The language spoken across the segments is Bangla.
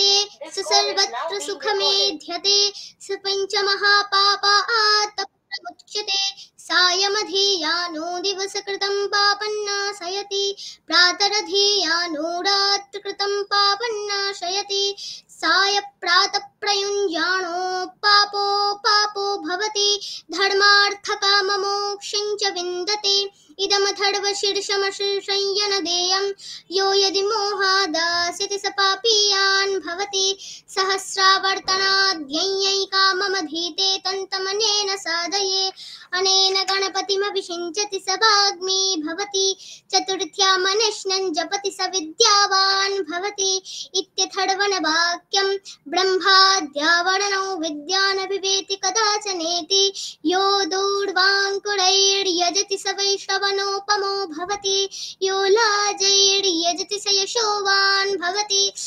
मुच्यते स सर्वत्र सुखमेध्यते स पञ्चमहापापात् प्रमुच्यते सायमधीयानो दिवसकृतं पापन्नाशयति प्रातरधीयानो रात्रकृतं पापन्नाशयति साय प्रातःप्रयुञ्जानो पापो भवति धर्मार्थकाममोक्षं च विन्दते इदमथर्वशीर्षमशीर्षय्यनदेयं यो यदि मोहादास्यति स पापीयान् भवति सहस्रावर्तनाद्यैकाममधीते तन्तमनेन साधये अनेन गणपतिमभिषिञ्चति स वाग्मी भवति चतुर्थ्यामनिष्णं जपति स विद्यावान् भवति इत्यथर्वणवाक्यं ब्रह्माद्यावरणौ विद्यानभिवेति कदाचनेति यो दूर्वाङ्कुरैर्यजति स वैश्रवणोपमो भवति यो लाजैर्यजति स यशोवान् भवति स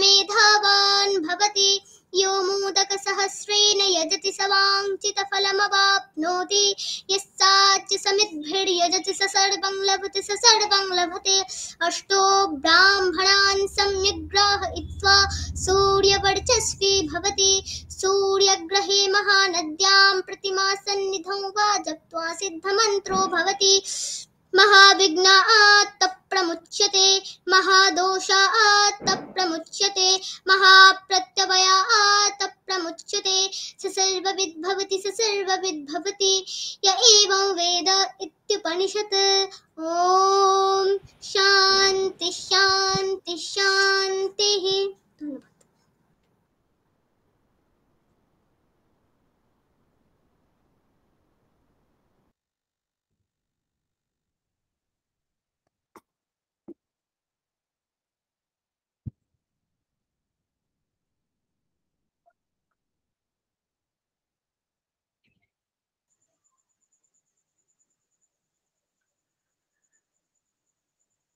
मेधावान् भवति यो मोदकसहस्रेण यजति स वाञ्छितफलमवाप्नोति यस्याच्च समिद्भिर्यजति स सर्वं लभते अष्टो ब्राह्मणान् सम्यग् ग्राहयित्वा सूर्यवर्चस्वी भवति सूर्यग्रहे महानद्यां प्रतिमासन्निधौ वा जप्त्वा सिद्धमन्त्रो भवति महाविघ्नात् प्रमुच्यते महादोषात् प्रमुच्यते महाप्रत्यवयात् प्रमुच्यते स सर्वविद् भवति य एवं वेद इत्युपनिषत्। ॐ शान्ति शान्ति शान्तिः।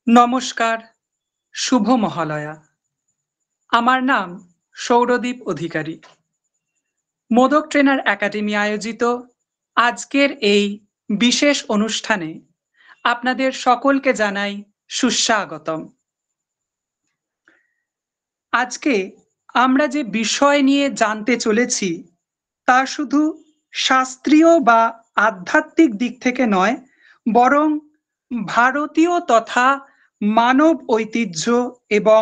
নমস্কার, শুভ মহালয়া। আমার নাম সৌরদীপ অধিকারী। মোদক ট্রেনার একাডেমি আয়োজিত আজকের এই বিশেষ অনুষ্ঠানে আপনাদের সকলকে জানাই সুস্বাগতম। আজকে আমরা যে বিষয় নিয়ে জানতে চলেছি তা শুধু শাস্ত্রীয় বা আধ্যাত্মিক দিক থেকে নয়, বরং ভারতীয় তথা মানব ঐতিহ্য এবং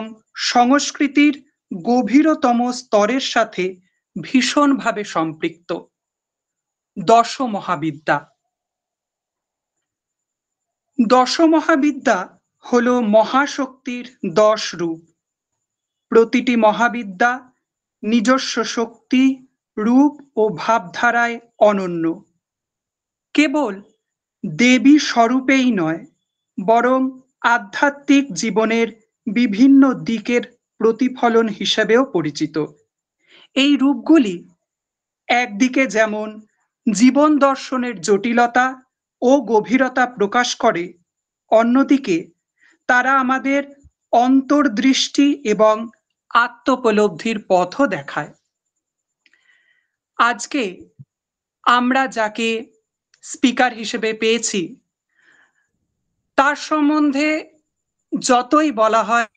সংস্কৃতির গভীরতম স্তরের সাথে ভীষণভাবে সম্পৃক্ত। দশমহাবিদ্যা। দশমহাবিদ্যা হলো মহাশক্তির 10 রূপ। প্রতিটি মহাবিদ্যা নিজস্ব শক্তি, রূপ ও ভাবধারায় অনন্য। কেবল দেবী স্বরূপেই নয়, বরং আধ্যাত্মিক জীবনের বিভিন্ন দিকের প্রতিফলন হিসেবেও পরিচিত। এই রূপগুলি একদিকে যেমন জীবন দর্শনের জটিলতা ও গভীরতা প্রকাশ করে, অন্যদিকে তারা আমাদের অন্তর্দৃষ্টি এবং আত্মোপলব্ধির পথও দেখায়। আজকে আমরা যাকে স্পিকার হিসেবে পেয়েছি তার সম্বন্ধে যতই বলা হয়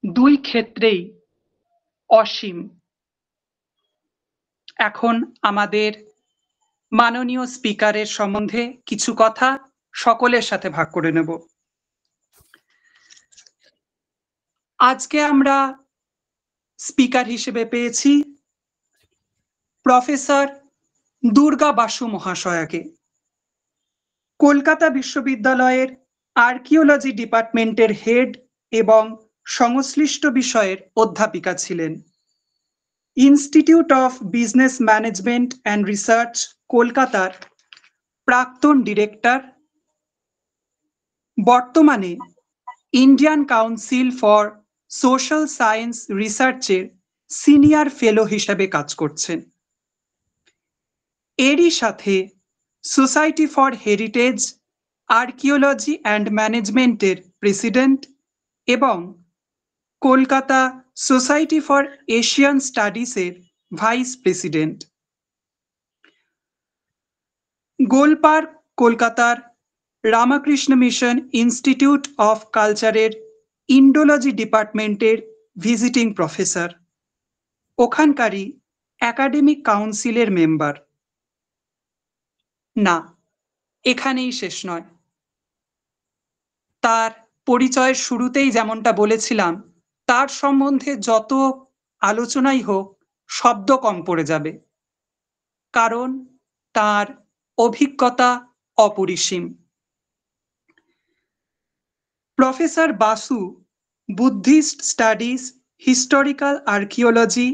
দুই ক্ষেত্রেই অসীম। এখন আমাদের মাননীয় স্পিকারের সম্বন্ধে কিছু কথা সকলের সাথে ভাগ করে নেব। আজকে আমরা স্পিকার হিসেবে পেয়েছি প্রফেসর দুর্গা বাসু মহাশয়াকে। কলকাতা বিশ্ববিদ্যালয়ের আর্কিওলজি ডিপার্টমেন্টের হেড এবং সংশ্লিষ্ট বিষয়ের অধ্যাপিকা ছিলেন। Institute of business management and research কলকাতার প্রাক্তন ডিরেক্টর, বর্তমানে Indian council for social science রিসার্চের সিনিয়র ফেলো হিসেবে কাজ করছেন। এরই সাথে society for heritage archaeology and ম্যানেজমেন্টের প্রেসিডেন্ট এবং কলকাতা সোসাইটি ফর এশিয়ান স্টাডিজের ভাইস প্রেসিডেন্ট। গোলপার্ক কলকাতার রামকৃষ্ণ মিশন ইনস্টিটিউট অফ কালচারের ইন্ডোলজি ডিপার্টমেন্টের ভিজিটিং প্রফেসর, ওখানকারই একাডেমিক কাউন্সিলের মেম্বার। না, এখানেই শেষ নয়। তার পরিচয়ের শুরুতেই যেমনটা বলেছিলাম, তার সম্বন্ধে যত আলোচনাই হোক শব্দ কম পড়ে যাবে, কারণ তার অভিজ্ঞতা অপরিসীম। Professor Basu Buddhist studies, historical archaeology,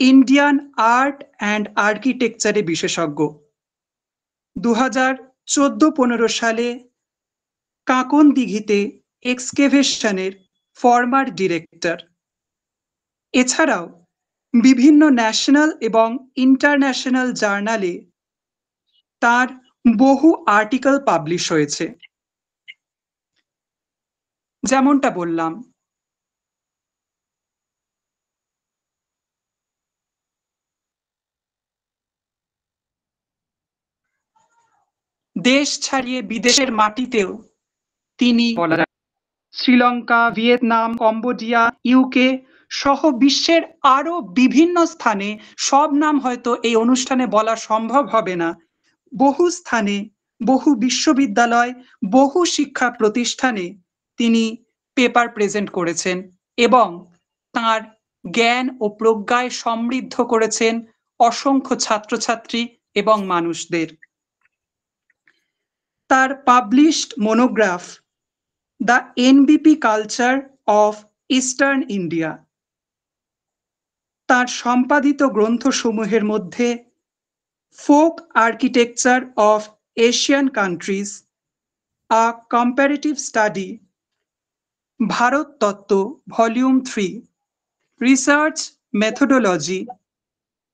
Indian art and আর্কিটেকচারে বিশেষজ্ঞ। 2014-15 সালে কাঁকন দিঘিতে এক্সকেভেশনের ফরমার ডিরেক্টর। এছাড়াও বিভিন্ন ন্যাশনাল এবং ইন্টারন্যাশনাল জার্নালে তার বহু আর্টিকেল পাবলিশ হয়েছে। যেমনটা বললাম, দেশ ছাড়িয়ে বিদেশের মাটিতেও তিনি বলা যায় শ্রীলঙ্কা, ভিয়েতনাম, কম্বোডিয়া, ইউকে সহ বিশ্বের আরো বিভিন্ন স্থানে, সব নাম হয়তো এই অনুষ্ঠানে বলা সম্ভব হবে না, বহু স্থানে, বহু বিশ্ববিদ্যালয়, বহু শিক্ষা প্রতিষ্ঠানে তিনি পেপার প্রেজেন্ট করেছেন এবং তার জ্ঞান ও প্রজ্ঞায় সমৃদ্ধ করেছেন অসংখ্য ছাত্রছাত্রী এবং মানুষদের। তার পাবলিশড মনোগ্রাফ দ্য এনবিপি কালচার অফ ইস্টার্ন ইন্ডিয়া, তার সম্পাদিত গ্রন্থসমূহের মধ্যে folk architecture of Asian countries, a comparative study, Bharat Tattva volume 3, research methodology,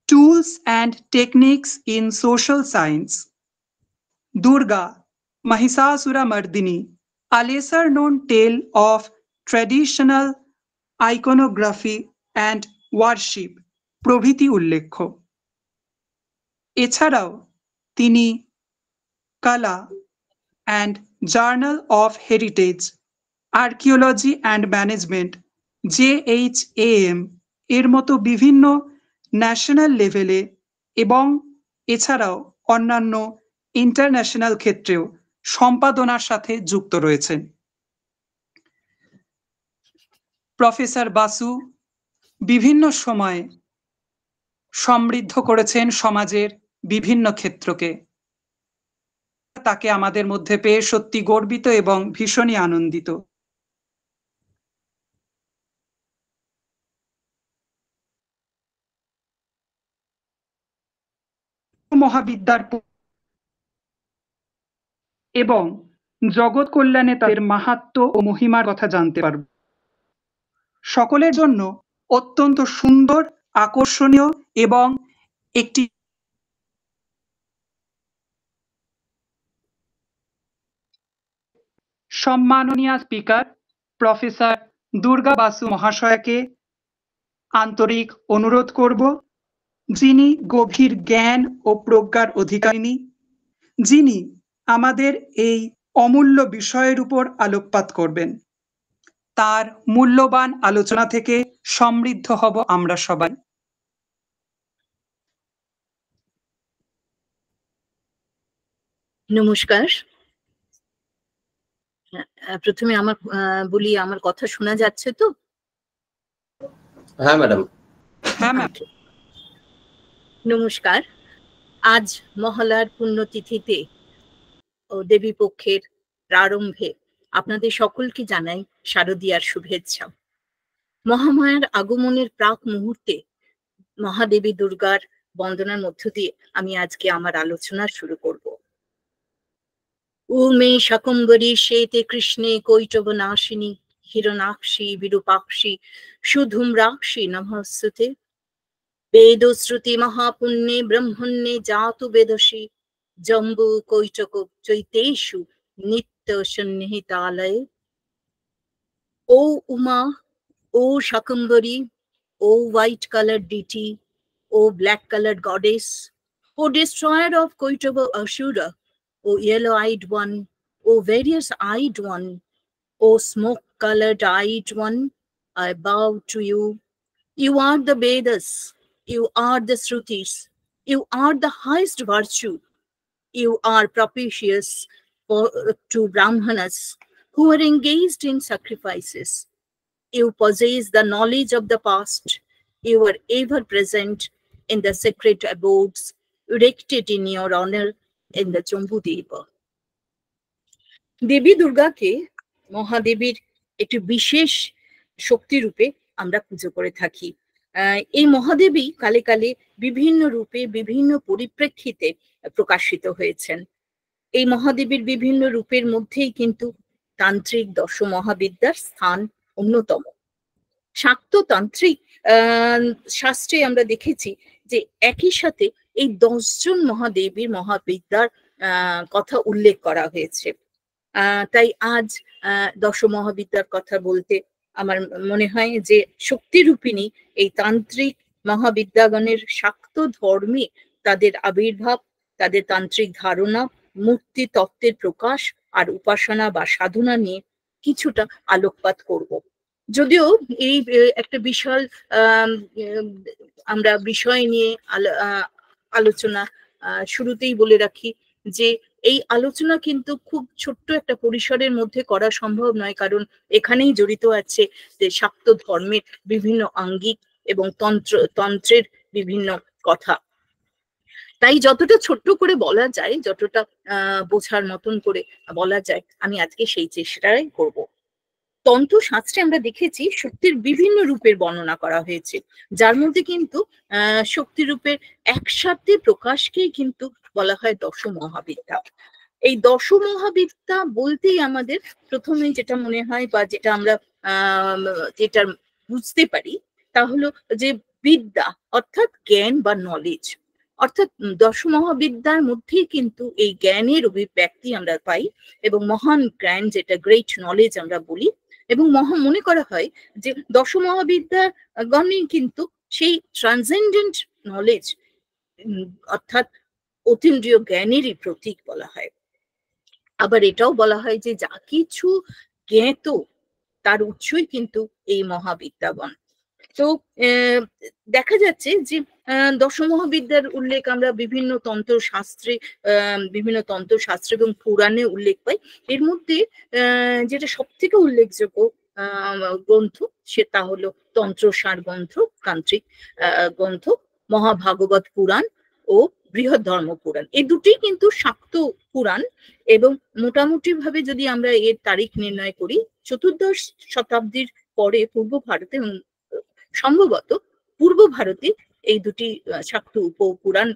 tools and techniques in social science, Durga Mahishasura Mardini, a lesser known tale of traditional iconography and worship প্রভৃতি উল্লেখ্য। এছাড়াও তিনি কালা and journal of heritage, archaeology and management JHAM এর মতো বিভিন্ন ন্যাশনাল লেভেলে এবং এছাড়াও অন্যান্য ইন্টারন্যাশনাল ক্ষেত্রেও সম্পাদনার সাথে যুক্ত রয়েছেন। প্রফেসর বাসু বিভিন্ন সময়ে সমৃদ্ধ করেছেন সমাজের বিভিন্ন ক্ষেত্রকে। তাকে আমাদের মধ্যে পেয়ে সত্যি গর্বিত এবং ভীষণই আনন্দিত। মহাবিদ্যার এবং জগৎ কল্যাণে তাদের মাহাত্ম্য ও মহিমার কথা জানতে পারব। সকলের জন্য অত্যন্ত সুন্দর, আকর্ষণীয় এবং একটি সম্মাননীয় স্পিকার প্রফেসর দুর্গা বাসু মহাশয়াকে আন্তরিক অনুরোধ করব, যিনি গভীর জ্ঞান ও প্রজ্ঞার অধিকারিণী, যিনি আমাদের এই অমূল্য বিষয়ের উপর আলোকপাত করবেন। তার মূল্যবান আলোচনা থেকে সমৃদ্ধ হব আমরা সবাই। নমস্কার। প্রথমে আমার বলি, আমার কথা শোনা যাচ্ছে তো? হ্যাঁ ম্যাডাম। হ্যাঁ ম্যাম। নমস্কার। আজ মহালয়ার পুণ্যতিথিতে ও দেবী পক্ষের প্রারম্ভে আপনাদের সকলকে জানাই শারদীয়ার শুভেচ্ছা। মহামায়ার আগমনের প্রাক মুহূর্তে মহাদেবী দুর্গার বন্দনার মধ্য দিয়ে আমি আজকে আমার আলোচনা শুরু করব। উমে শাকম্বরী শ্বেতে কৃষ্ণে কৈটবনাশিনী হিরণাক্ষী বিরূপাক্ষী সুধূম্রাক্ষী নমস্তুতে। বেদশ্রুতি মহাপুণ্যে ব্রহ্মণ্যে জাতু বেদসী জম্বু কৈটক চৈতেষু নিত্য সন্নিহিতালয়ে। ও উমা, ও শাকম্বরী, ও white colored deity, O black colored goddess, O destroyer of Koitava Ashura, O yellow-eyed one, O O various eyed one, O smoke colored eyed one, I bow to you. You are the Vedas, you are the Shrutis, you are the highest virtue. You are propitious to Brahmanas who are engaged in sacrifices. You possess the knowledge of the past. You are ever present in the sacred abodes erected in your honor in the Jambudeva. দেবী দুর্গাকে মহাদেবীর একটি বিশেষ শক্তি রূপে আমরা পুজো করে থাকি। এই মহাদেবী কালে কালে বিভিন্ন রূপে বিভিন্ন পরিপ্রেক্ষিতে প্রকাশিত হয়েছেন। এই মহাদেবীর বিভিন্ন রূপের মধ্যেই কিন্তু তান্ত্রিক দশ মহাবিদ্যার স্থান অন্যতম। শাক্ত তান্ত্রিক শাস্ত্রে আমরা দেখেছি যে একই সাথে এই 10 জন মহাদেবীর মহাবিদ্যার কথা উল্লেখ করা হয়েছে। তাই আজ দশ মহাবিদ্যার কথা বলতে আমার মনে হয় যে শক্তিরূপিণী এই তান্ত্রিক মহাবিদ্যাগণের শাক্ত ধর্মে তাদের আবির্ভাব, তাদের তান্ত্রিক ধারণা, মূর্তি তত্ত্বের প্রকাশ আর উপাসনা বা সাধনা নিয়ে কিছুটা আলোকপাত করব। যদিও এই একটা বিশাল আমরা বিষয় নিয়ে আলোচনা শুরুতেই বলে রাখি যে এই আলোচনা কিন্তু খুব ছোট্ট একটা পরিসরের মধ্যে করা সম্ভব নয়, কারণ এখানেই জড়িত আছে যে শাক্ত ধর্মের বিভিন্ন আঙ্গিক এবং তন্ত্রের বিভিন্ন কথা। তাই যতটা ছোট্ট করে বলা যায়, যতটা বোঝার মতন করে বলা যায়, আমি আজকে সেই চেষ্টাই করব। তন্ত্র শাস্ত্রে আমরা দেখেছি শক্তির বিভিন্ন রূপের বর্ণনা করা হয়েছে, যার মধ্যে কিন্তু শক্তি রূপের একসাথে প্রকাশকেই কিন্তু বলা হয় দশ মহাবিদ্যা। এই দশ মহাবিদ্যা বলতেই আমাদের প্রথমে যেটা মনে হয় বা যেটা আমরা যেটা বুঝতে পারি তা হলো যে বিদ্যা অর্থাৎ জ্ঞান বা নলেজ, অর্থাৎ দশ মহাবিদ্যার মধ্যেই কিন্তু এই জ্ঞানের অভিব্যক্তি আমরা পাই এবং মহান জ্ঞান যেটা গ্রেট নলেজ আমরা বলি। এবং মনে করা হয় যে দশ মহাবিদ্যার গণে কিন্তু সেই ট্রান্সেন্ডেন্ট নলেজ অর্থাৎ অতীন্দ্রিয় জ্ঞানেরই প্রতীক বলা হয়। আবার এটাও বলা হয় যে যা কিছু জ্ঞাত তার উৎসই কিন্তু এই মহাবিদ্যাগণ। তো দেখা যাচ্ছে যে দশ মহাবিদ্যার উল্লেখ আমরা বিভিন্ন তন্ত্রশাস্ত্রে এবং পুরাণে উল্লেখ পাই। এর মধ্যে যেটা সব থেকে উল্লেখযোগ্য গ্রন্থ সেটা হলো তন্ত্রসার গ্রন্থ, তান্ত্রিক গ্রন্থ মহাভাগবত পুরাণ ও বৃহৎ ধর্ম পুরাণ। এই দুটি কিন্তু শাক্ত পুরাণ এবং মোটামুটি ভাবে যদি আমরা এর তারিখ নির্ণয় করি 14শ শতাব্দীর পরে পূর্ব ভারতে, সম্ভবত পূর্ব ভারতে এই দুটি শাক্ত উপপুরাণ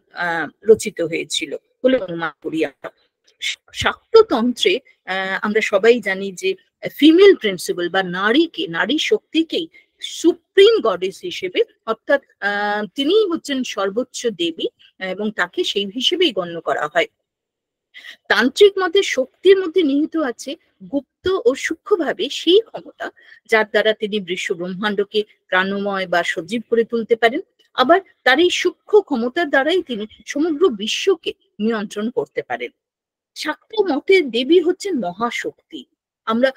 রচিত হয়েছিল বলে অনুমান করি। শাক্ততন্ত্রে আমরা সবাই জানি যে ফিমেল প্রিন্সিপাল বা নারী শক্তিকেই সুপ্রিম গডেস হিসেবে, অর্থাৎ তিনিই হচ্ছেন সর্বোচ্চ দেবী এবং তাকে সেই হিসেবেই গণ্য করা হয়। তান্ত্রিক মতে শক্তির মধ্যে নিহিত আছে গুপ্ত ও সূক্ষ্মভাবে সেই ক্ষমতা যার দ্বারা তিনি বিশ্ব ব্রহ্মাণ্ডকে প্রাণময় বা সজীব করে তুলতে পারেন। আবার তার এই সূক্ষ্ম ক্ষমতার দ্বারাই তিনি সমগ্র বিশ্বকে নিয়ন্ত্রণ করতে পারেন। শাক্ত মতে দেবী হচ্ছেন মহাশক্তি। আমরা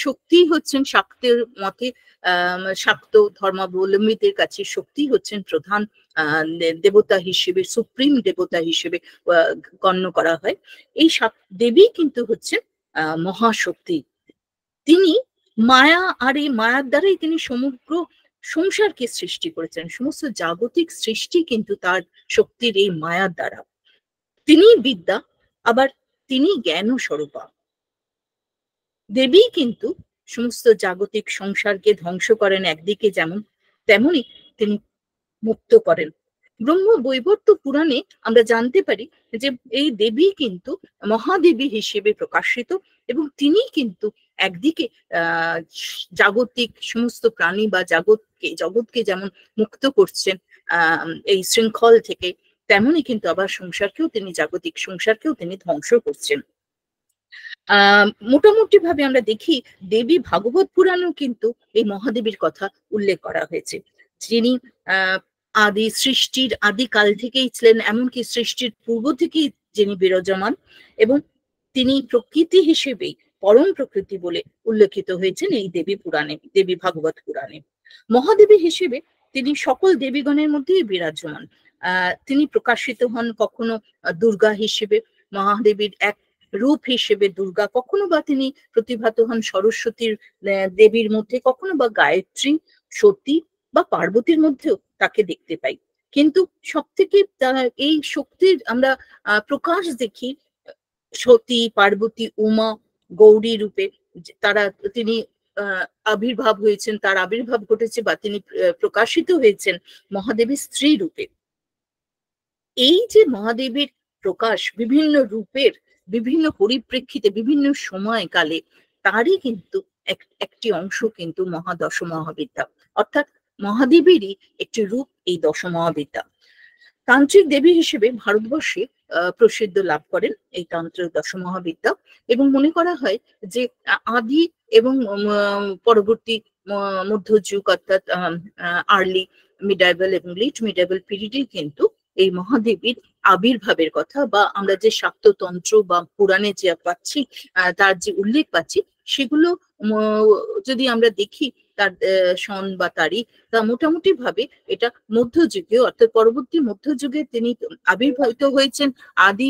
শক্তি হচ্ছেন শাক্তের মতে, শাক্ত ধর্মাবলম্বীদের কাছে শক্তি হচ্ছেন প্রধান দেবতা হিসেবে, সুপ্রিম দেবতা হিসেবে গণ্য করা হয়। এই দেবী কিন্তু হচ্ছেন মহাশক্তি। তিনি মায়া, আর এই মায়ার দ্বারাই তিনি সমগ্র সংসারকে সৃষ্টি করেছেন। সমস্ত জাগতিক সৃষ্টি কিন্তু তার শক্তির এই মায়ার দ্বারা। তিনি বিদ্যা, আবার তিনি জ্ঞান স্বরূপা। দেবী কিন্তু সমস্ত জাগতিক সংসারকে ধ্বংস করেন একদিকে যেমন, তেমনি তিনি মুক্ত করেন। ব্রহ্ম বৈবর্ত পুরাণে আমরা জানতে পারি যে এই দেবী কিন্তু মহাদেবী হিসেবে প্রকাশিত এবং তিনি কিন্তু একদিকে জাগতিক সমস্ত প্রাণী বা জগৎকে যেমন মুক্ত করছেন এই শৃঙ্খল থেকে, তেমনি কিন্তু আবার সংসারকেও তিনি, জাগতিক সংসারকেও তিনি ধ্বংস করছেন। মোটামুটি ভাবে আমরা দেখি দেবী ভাগবত পুরাণেও কিন্তু এই মহাদেবীর কথা উল্লেখ করা হয়েছে, যিনি আদি সৃষ্টির আদিকাল থেকেই ছিলেন, এমনকি সৃষ্টির পূর্ব থেকেই যিনি বিরাজমান এবং তিনি প্রকৃতি হিসেবেই পরম প্রকৃতি বলে উল্লেখিত হয়েছেন এই দেবী পুরাণে, দেবী ভাগবত পুরাণে। মহাদেবী হিসেবে তিনি সকল দেবীগণের মধ্যেই বিরাজমান। তিনি প্রকাশিত হন কখনো দুর্গা হিসেবে, মহাদেবীর এক রূপ হিসেবে দুর্গা, কখনো বা তিনি প্রতিভাত হন সরস্বতীর দেবীর মধ্যে, কখনো বা গায়ত্রী, সতী বা পার্বতীর মধ্যেও তাকে দেখতে পাই। কিন্তু সব থেকে এই শক্তির আমরা প্রকাশ দেখি সতী, পার্বতী, উমা, গৌরী রূপে। তিনি আবির্ভাব হয়েছেন, তার আবির্ভাব ঘটেছে বা তিনি প্রকাশিত হয়েছেন মহাদেবীর স্ত্রী রূপে। এই যে মহাদেবীর প্রকাশ বিভিন্ন রূপের, বিভিন্ন পরিপ্রেক্ষিতে, বিভিন্ন সময়কালে, তারই কিন্তু একটি অংশ কিন্তু দশ মহাবিদ্যা, অর্থাৎ মহাদেবীরই একটি রূপ এই দশ মহাবিদ্যা। তান্ত্রিক দেবী হিসেবে ভারতবর্ষে প্রসিদ্ধ লাভ করেন এই তন্ত্র দশ মহাবিদ্যা, এবং মনে করা হয় যে আদি এবং পরবর্তী মধ্যযুগ অর্থাৎ আর্লি মিডাইভাল এবং লেট মিডাইভাল পিরিয়ডে কিন্তু এই মহাদেবীর আবির্ভাবের কথা, বা আমরা যে শাক্ততন্ত্র বা পুরাণে যে পাচ্ছি, তার যে উল্লেখ পাচ্ছি, সেগুলো যদি আমরা দেখি তার সন বা তারিখ, তা মোটামুটি ভাবে এটা মধ্যযুগে অর্থাৎ পরবর্তী মধ্যযুগে তিনি আবির্ভাবিত হয়েছেন আদি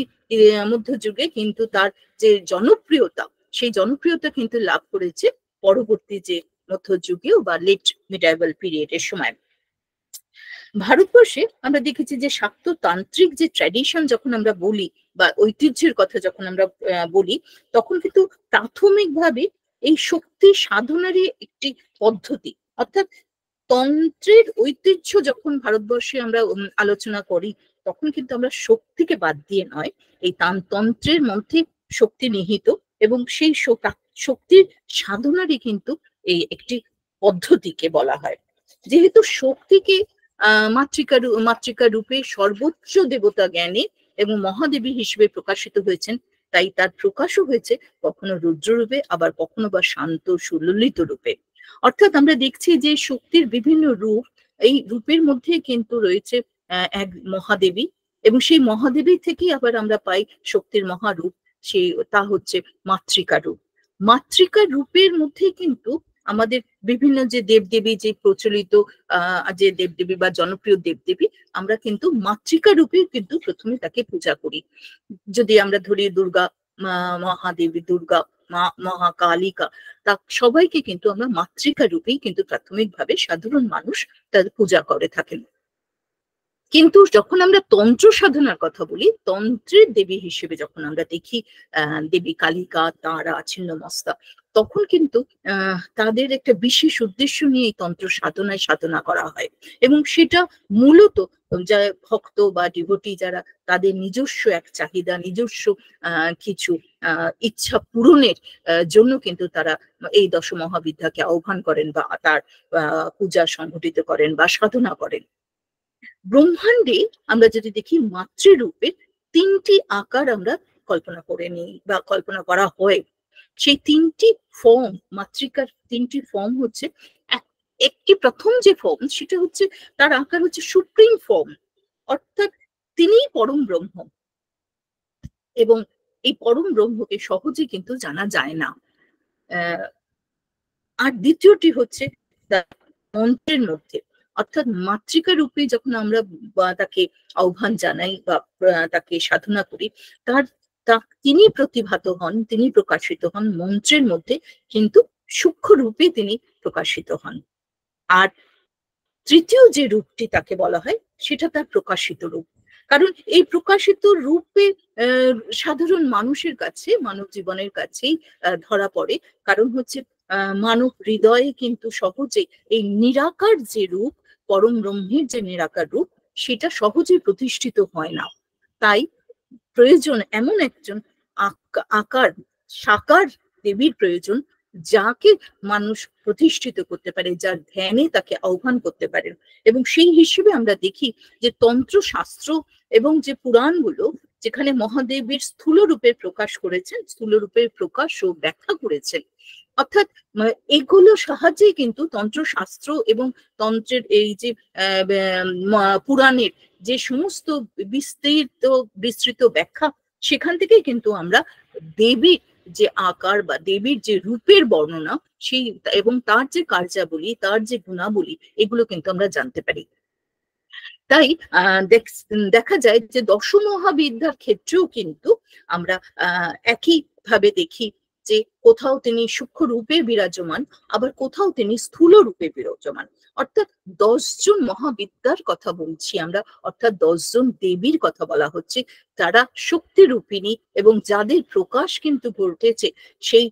মধ্যযুগে, কিন্তু তার যে জনপ্রিয়তা, সেই জনপ্রিয়তা কিন্তু লাভ করেছে পরবর্তী যে মধ্যযুগীয় বা লেট মিডাইভাল পিরিয়ডের সময়। ভারতবর্ষে আমরা দেখেছি যে শাক্ততান্ত্রিক যে ট্র্যাডিশন যখন আমরা বলি বা ঐতিহ্যের কথা যখন আমরা বলি, তখন কিন্তু প্রাথমিকভাবে এই শক্তি সাধনারই একটি পদ্ধতি, অর্থাৎ তন্ত্রের ঐতিহ্য যখন ভারতবর্ষে আমরা আলোচনা করি, তখন কিন্তু আমরা শক্তিকে বাদ দিয়ে নয়, এই তন্ত্রের মধ্যে শক্তি নিহিত এবং সেই শক্তির সাধনারই কিন্তু এই একটি পদ্ধতিকে বলা হয়। যেহেতু শক্তিকে মাতৃকা রূপে সর্বোচ্চ দেবতা জ্ঞানে এবং মহাদেবী হিসেবে প্রকাশিত হয়েছেন, তাই তার প্রকাশও হয়েছে কখনো রুদ্ররূপে, আবার কখনো বা শান্ত সুললিত রূপে। অর্থাৎ আমরা দেখছি যে শক্তির বিভিন্ন রূপ, এই রূপের মধ্যে কিন্তু রয়েছে এক মহাদেবী, এবং সেই মহাদেবী থেকেই আবার আমরা পাই শক্তির মহারূপ, তা হচ্ছে মাতৃকা রূপ। মাতৃকা রূপের মধ্যে কিন্তু আমাদের বিভিন্ন যে দেবদেবী, যে প্রচলিত যে দেবদেবী বা জনপ্রিয় দেবদেবী, আমরা কিন্তু মাতৃকা রূপে কিন্তু প্রথমে তাকে পূজা করি। যদি আমরা ধরি দুর্গা, মহাদেবী দুর্গা, মহাকালিকা, তা সবাইকে কিন্তু আমরা মাতৃকা রূপেই কিন্তু প্রাথমিকভাবে সাধারণ মানুষ তাদের পূজা করে থাকেন। কিন্তু যখন আমরা তন্ত্র সাধনার কথা বলি, তন্ত্রের দেবী হিসেবে যখন আমরা দেখি দেবী কালিকা, তারা, ছিন্নমস্তা, তখন কিন্তু তাদের একটা বিশেষ উদ্দেশ্য নিয়ে এই তন্ত্র সাধনা করা হয়, এবং সেটা মূলত যা ভক্ত বা ডিভোটি যারা, তাদের নিজস্ব এক চাহিদা, নিজস্ব কিছু ইচ্ছা পূরণের জন্য কিন্তু তারা এই দশ মহাবিদ্যাকে আহ্বান করেন বা তার পূজা সংঘটিত করেন বা সাধনা করেন। ব্রহ্মাণ্ডে আমরা যদি দেখি মাতৃরূপে তিনটি আকার আমরা কল্পনা করে নিই বা কল্পনা করা হয়। সেই তিনটি ফর্ম, মাতৃকার তিনটি ফর্ম হচ্ছে, একটি প্রথম যে ফর্ম, সেটা হচ্ছে তার আকার হচ্ছে সুপ্রিম ফর্ম, অর্থাৎ তিনিই পরম ব্রহ্ম, এবং এই পরম ব্রহ্মকে সহজে কিন্তু জানা যায় না। আর দ্বিতীয়টি হচ্ছে মন্ত্রের মধ্যে, অর্থাৎ মাতৃকা রূপে যখন আমরা তাকে আহ্বান জানাই বা তাকে সাধনা করি, তিনি প্রতিভাত হন, তিনি প্রকাশিত হন মন্ত্রের মধ্যে, কিন্তু সূক্ষ্ম রূপে তিনি প্রকাশিত হন। আর তৃতীয় যে রূপটি তাকে বলা হয়, সেটা তার প্রকাশিত রূপ। কারণ এই প্রকাশিত রূপে সাধারণ মানুষের কাছে, মানব জীবনের কাছেই ধরা পড়ে, কারণ হচ্ছে মানব হৃদয়ে কিন্তু সহজে এই নিরাকার যে রূপ, পরম ব্রহ্মের যে নিরাকার রূপ, সেটা সহজেই প্রতিষ্ঠিত হয় না। তাই প্রয়োজন এমন একজন সাকার দেবীর প্রয়োজন, যাকে মানুষ প্রতিষ্ঠিত করতে পারে, যার ধ্যানে তাকে আহ্বান করতে পারে। এবং সেই হিসেবে আমরা দেখি যে তন্ত্র শাস্ত্র এবং যে পুরাণগুলো যেখানে মহাদেবীর স্থূল রূপের প্রকাশ করেছেন, স্থূল রূপের প্রকাশ ও ব্যাখ্যা করেছেন, অর্থাৎ এগুলো সাহায্যে কিন্তু তন্ত্রশাস্ত্র এবং তন্ত্রের এই যে পুরাণের যে সমস্ত বিস্তৃত ব্যাখ্যা, সেখান থেকে কিন্তু আমরা দেবীর যে আকার বা দেবীর যে রূপের বর্ণনা সেই এবং তার যে কার্যাবলী, তার যে গুণাবলী, এগুলো কিন্তু আমরা জানতে পারি। তাই দেখা যায় যে দশমহাবিদ্যার ক্ষেত্রেও কিন্তু আমরা একই ভাবে দেখি যে কোথাও তিনি সূক্ষ্ম রূপে বিরাজমান, আবার কোথাও তিনি স্থূল রূপে বিরাজমান। অর্থাৎ 10 জন মহাবিদ্যার কথা বলছি আমরা, অর্থাৎ 10 জন দেবীর কথা বলা হচ্ছে, যারা শক্তি রূপিণী এবং যাদের প্রকাশ কিন্তু ঘটেছে সেই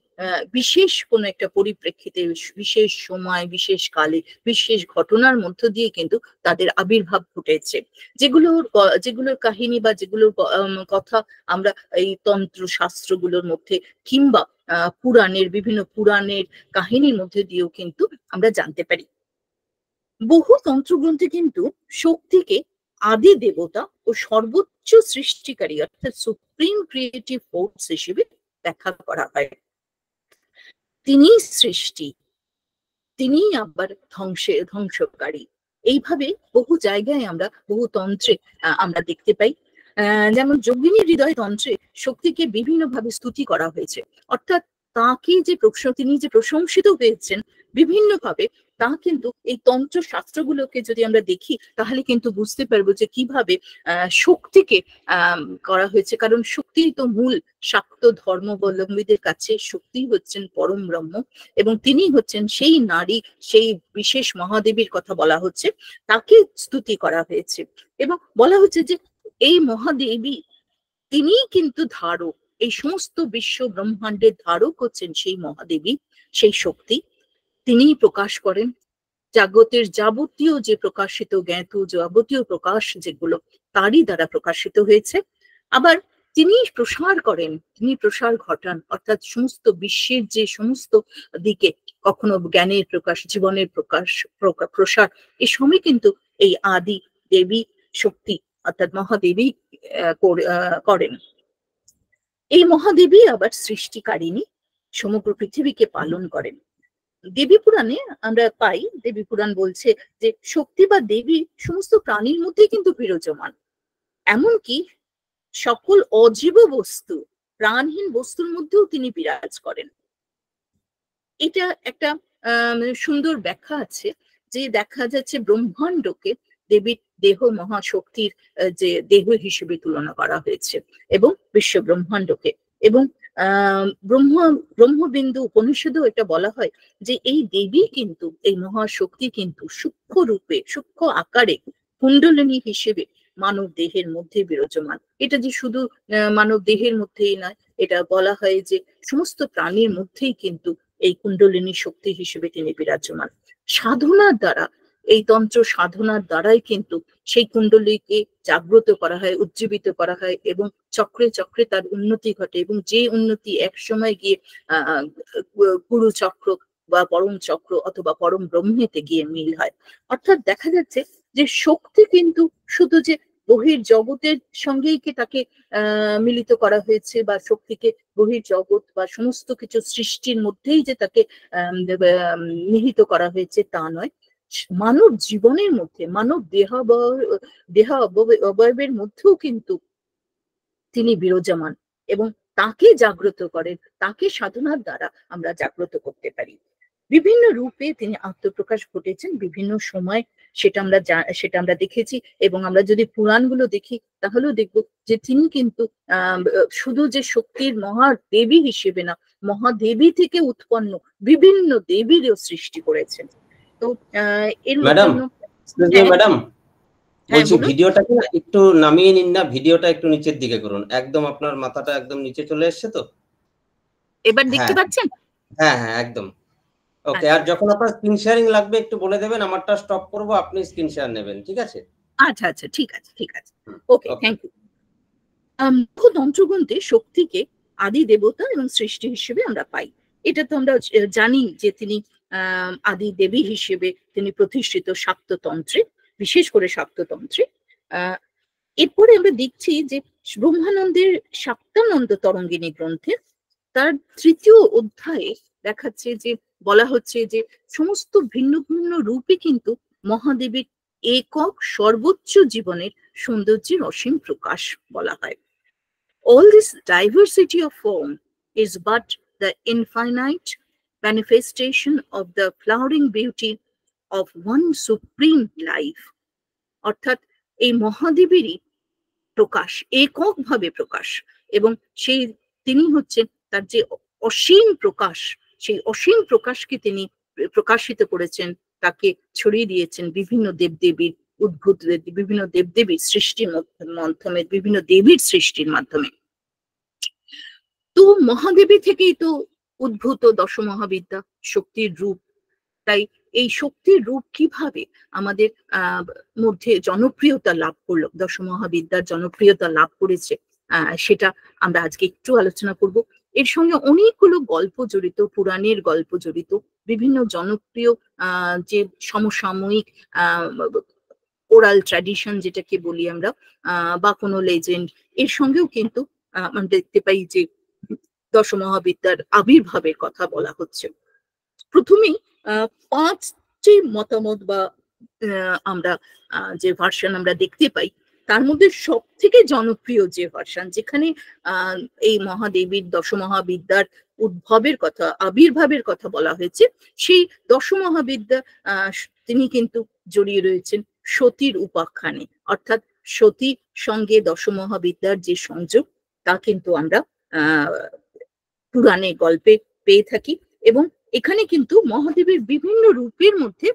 বিশেষ কোনো একটা পরিপ্রেক্ষিতে, বিশেষ সময়, বিশেষ কালে, বিশেষ ঘটনার মধ্য দিয়ে কিন্তু তাদের আবির্ভাব ঘটেছে। যেগুলোর কাহিনী বা যেগুলোর কথা আমরা এই তন্ত্র শাস্ত্রগুলোর মধ্যে কিংবা বিভিন্ন পুরাণের কাহিনীর মধ্যে দিয়েও কিন্তু আমরা জানতে পারি। বহু তন্ত্রগ্রন্থে কিন্তু শক্তিকে আদি দেবতা ও সর্বোচ্চ সৃষ্টিকারী অর্থাৎ সুপ্রিম ক্রিয়েটিভ ফোর্স হিসেবে ব্যাখ্যা করা হয়। তিনি সৃষ্টি, তিনি আবার ধ্বংসকারী। এইভাবে বহু জায়গায় আমরা বহু তন্ত্রে আমরা দেখতে পাই। যেমন যোগিনী হৃদয় তন্ত্রে শক্তিকে বিভিন্নভাবে স্তুতি করা হয়েছে, অর্থাৎ তাকে যে তিনি যে প্রশংসিত হয়েছেন বিভিন্নভাবে, তা কিন্তু এই তন্ত্র শাস্ত্রগুলোকে যদি আমরা দেখি তাহলে কিন্তু বুঝতে পারবো যে কিভাবে শক্তিকে করা হয়েছে। কারণ শক্তি তো মূল, শাক্ত ধর্মাবলম্বীদের কাছে শক্তি হচ্ছেন পরম ব্রহ্ম এবং তিনি হচ্ছেন সেই নারী, সেই বিশেষ মহাদেবীর কথা বলা হচ্ছে, তাকে স্তুতি করা হয়েছে এবং বলা হচ্ছে যে এই মহাদেবী তিনি কিন্তু ধারক, এই সমস্ত বিশ্ব ব্রহ্মাণ্ডের ধারক হচ্ছেন সেই মহাদেবী, সেই শক্তি। তিনিই প্রকাশ করেন জগতের যাবতীয় যে প্রকাশিত জ্ঞাত যাবতীয় প্রকাশ যেগুলো তারই দ্বারা প্রকাশিত হয়েছে। আবার তিনি প্রসার করেন, তিনি প্রসার ঘটান, অর্থাৎ সমস্ত বিশ্বের যে সমস্ত দিকে কখনো জ্ঞানের প্রকাশ, জীবনের প্রসার, এই সময় কিন্তু এই আদি দেবী শক্তি অর্থাৎ মহাদেবী করেন। এই মহাদেবী আবার সৃষ্টিকারিণী, সমগ্র পৃথিবীকে পালন করেন। দেবী পুরাণে আমরা পাই, দেবী পুরাণ বলছে যে শক্তি বা দেবী সমস্ত প্রাণীর মধ্যেই কিন্তু বিরাজমান, এমনকি সকল অজীব বস্তু, প্রাণহীন বস্তুর মধ্যেও তিনি বিরাজ করেন। এটা একটা সুন্দর ব্যাখ্যা আছে যে দেখা যাচ্ছে ব্রহ্মাণ্ডকে দেবীর দেহ মহাশক্তির যে দেহ হিসেবে তুলনা করা হয়েছে এবং বিশ্ব ব্রহ্মাণ্ডকে, এবং ব্রহ্মবিন্দু উপনিষদেও এটা বলা হয় যে এই দেবী কিন্তু, এই মহাশক্তি কিন্তু সূক্ষ্ম রূপে, সূক্ষ্ম আকারে কুণ্ডলিনী হিসেবে মানব দেহের মধ্যে বিরাজমান। এটা যে শুধু মানব দেহের মধ্যেই নয়, এটা বলা হয় যে সমস্ত প্রাণীর মধ্যেই কিন্তু এই কুণ্ডলিনী শক্তি হিসেবে তিনি বিরাজমান। সাধনার দ্বারা, এই তন্ত্র সাধনার দ্বারাই কিন্তু সেই কুণ্ডলীকে জাগ্রত করা হয়, উজ্জীবিত করা হয় এবং চক্রে চক্রে তার উন্নতি ঘটে এবং যে উন্নতি এক সময় গিয়ে গুরু চক্র বা পরম চক্র অথবা পরম ব্রহ্মেতে গিয়ে মিল হয়। অর্থাৎ দেখা যাচ্ছে যে শক্তি কিন্তু শুধু যে বহির জগতের সঙ্গেই কি তাকে মিলিত করা হয়েছে বা শক্তিকে বহির জগৎ বা সমস্ত কিছু সৃষ্টির মধ্যেই যে তাকে নিহিত করা হয়েছে তা নয়, মানব জীবনের মধ্যে, মানব দেহ অবয়বের মধ্যেও কিন্তু তিনি বিরাজমান এবং তাকে জাগ্রত করেন, তাকে সাধনার দ্বারা আমরা জাগ্রত করতে পারি। বিভিন্ন রূপে তিনি আত্মপ্রকাশ ঘটেছেন বিভিন্ন সময়, সেটা আমরা দেখেছি এবং আমরা যদি পুরাণগুলো দেখি তাহলেও দেখবো যে তিনি কিন্তু শুধু যে শক্তির মহাদেবী হিসেবে না, মহাদেবী থেকে উৎপন্ন বিভিন্ন দেবীরও সৃষ্টি করেছেন। তো এর ম্যাডাম বলছি ভিডিওটাকে একটু নামিয়ে নিন না, ভিডিওটা একটু নিচের দিকে করুন, একদম আপনার মাথাটা একদম নিচে চলে এসছে। তো এবার দেখতে পাচ্ছেন? হ্যাঁ হ্যাঁ একদম ওকে। আর যখন আপনার স্ক্রিন শেয়ারিং লাগবে একটু বলে দেবেন, আমারটা স্টপ করব, আপনি স্ক্রিন শেয়ার নেবেন, ঠিক আছে? আচ্ছা আচ্ছা, ঠিক আছে ঠিক আছে, ওকে, থ্যাংক ইউ। তন্ত্রগ্রন্থে শক্তিকে আদি দেবতা এবং সৃষ্টি হিসেবে আমরা পাই। এটা তো আমরা জানি যে তিনি আদি দেবী হিসেবে তিনি প্রতিষ্ঠিত শাক্ততন্ত্রে, বিশেষ করে শাক্ততন্ত্রে। এরপরে আমরা দেখছি যে ব্রহ্মানন্দের শাক্তানন্দ তরঙ্গিনী গ্রন্থে তার 3য় অধ্যায়ে দেখাচ্ছে যে বলা হচ্ছে যে সমস্ত ভিন্ন ভিন্ন রূপে কিন্তু মহাদেবীর একক সর্বোচ্চ জীবনের সৌন্দর্যের অসীম প্রকাশ বলা হয়। All this diversity of form is but the infinite manifestation of the flowering beauty of one supreme life. অর্থাৎ এই মহাদেবেরই প্রকাশ, এককভাবে প্রকাশ, এবং সেই তিনি হচ্ছেন তার যে অসীম প্রকাশ, সেই অসীম প্রকাশকে তিনি প্রকাশিত করেছেন, তাকে ছড়িয়ে দিয়েছেন বিভিন্ন দেবদেবীর উদ্ভূত, বিভিন্ন দেবদেবীর সৃষ্টির মাধ্যমে, বিভিন্ন দেবীর সৃষ্টির মাধ্যমে। তো মহাদেবী থেকেই তো উদ্ভূত দশ মহাবিদ্যা, শক্তির রূপ। তাই এই শক্তির রূপ কিভাবে আমাদের মধ্যে জনপ্রিয়তা লাভ করলো, দশ মহাবিদ্যার জনপ্রিয়তা লাভ করেছে, সেটা আমরা আজকে একটু আলোচনা করব। এর সঙ্গে অনেকগুলো গল্প জড়িত, পুরাণের গল্প জড়িত, বিভিন্ন জনপ্রিয় যে সমসাময়িক ওরাল ট্র্যাডিশন যেটাকে বলি আমরা, বা কোনো লেজেন্ড, এর সঙ্গেও কিন্তু আমরা দেখতে পাই যে দশ মহাবিদ্যার আবির্ভাবের কথা বলা হচ্ছে। প্রথমেই পাঁচটি মতামত বা আমরা যে ভার্সন আমরা দেখতে পাই, তার মধ্যে সব থেকে জনপ্রিয় যে ভার্সন, যেখানে এই মহাদেবীর দশ মহাবিদ্যার উদ্ভবের কথা, আবির্ভাবের কথা বলা হয়েছে, সেই দশ মহাবিদ্যা তিনি কিন্তু জড়িয়ে রয়েছেন সতীর উপাখ্যানে। অর্থাৎ সতীর সঙ্গে দশ মহাবিদ্যার যে সংযোগ, তা কিন্তু আমরা পুরাণে গল্পে পেয়ে থাকি। এবং এখানে কিন্তু মহাদেবের বিভিন্ন রূপের মধ্যে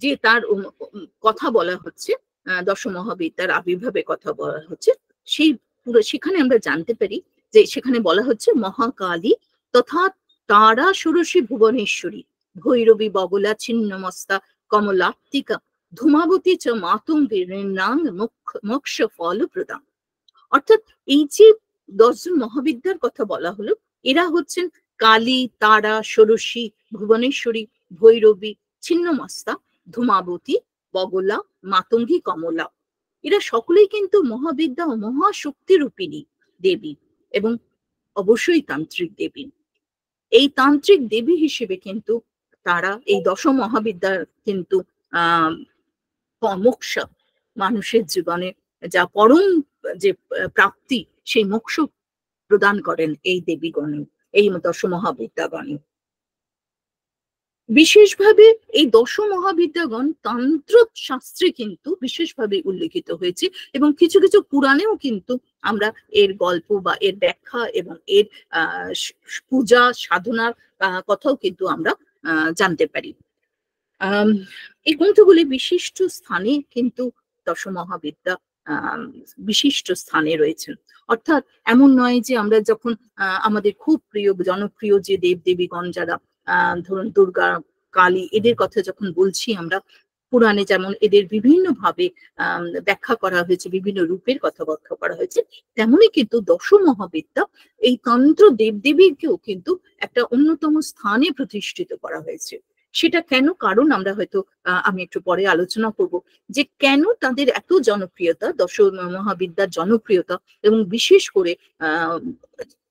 যে তার কথা বলা হচ্ছে, দশ মহাবিদ্যার আবির্ভাবের কথা বলা হচ্ছে, সেই সেখানে আমরা জানতে পারি যে সেখানে বলা হচ্ছে মহাকালী তথা তারা ষোড়শী ভুবনেশ্বরী ভৈরবী বগলা ছিন্নমস্তা কমলাত্মিকা ধূমাবতী চ মাতঙ্গী ঋণাং মোক্ষ ফল প্রদান। অর্থাৎ এই যে 10 জন মহাবিদ্যার কথা বলা হলো, এরা হচ্ছেন কালী, তারা, ষোড়শী, ভুবনেশ্বরী, ভৈরবী, ছিন্নমস্তা, ধূমাবতী, বগলা, মাতঙ্গী, কমলা। এরা সকলেই কিন্তু মহাবিদ্যা ও মহাশক্তি রূপিণী দেবী, এবং অবশ্যই তান্ত্রিক দেবী। এই তান্ত্রিক দেবী হিসেবে কিন্তু তারা এই দশ মহাবিদ্যার কিন্তু মোক্ষ, মানুষের জীবনে যা পরম যে প্রাপ্তি, সেই মোক্ষ প্রদান করেন এই দেবীগণ, এই দশ মহাবিদ্যাগণ। বিশেষভাবে এই দশ মহাবিদ্যাগণ তন্ত্র শাস্ত্রে কিন্তু বিশেষভাবে উল্লেখিত হয়েছে, এবং কিছু কিছু পুরাণেও কিন্তু আমরা এর গল্প বা এর ব্যাখ্যা এবং এর পূজা সাধনার কথাও কিন্তু আমরা জানতে পারি। এই গ্রন্থগুলি বিশিষ্ট স্থানে কিন্তু দশ মহাবিদ্যা বিশিষ্ট স্থানে রয়েছেন। অর্থাৎ এমন নয় যে আমরা যখন আমাদের খুব প্রিয় জনপ্রিয় যে দেবদেবীগণ যারা, ধরুন দুর্গা, কালী, এদের কথা যখন বলছি আমরা, পুরাণে যেমন এদের বিভিন্ন ভাবে ব্যাখ্যা করা হয়েছে, বিভিন্ন রূপের কথা ব্যাখ্যা করা হয়েছে, তেমনই কিন্তু দশ মহাবিদ্যা এই তন্ত্র দেবদেবীকেও কিন্তু একটা অন্যতম স্থানে প্রতিষ্ঠিত করা হয়েছে। সেটা কেন, কারণ আমরা হয়তো আমি একটু পরে আলোচনা করব যে কেন তাদের এত জনপ্রিয়তা, দশ মহাবিদ্যার জনপ্রিয়তা, এবং বিশেষ করে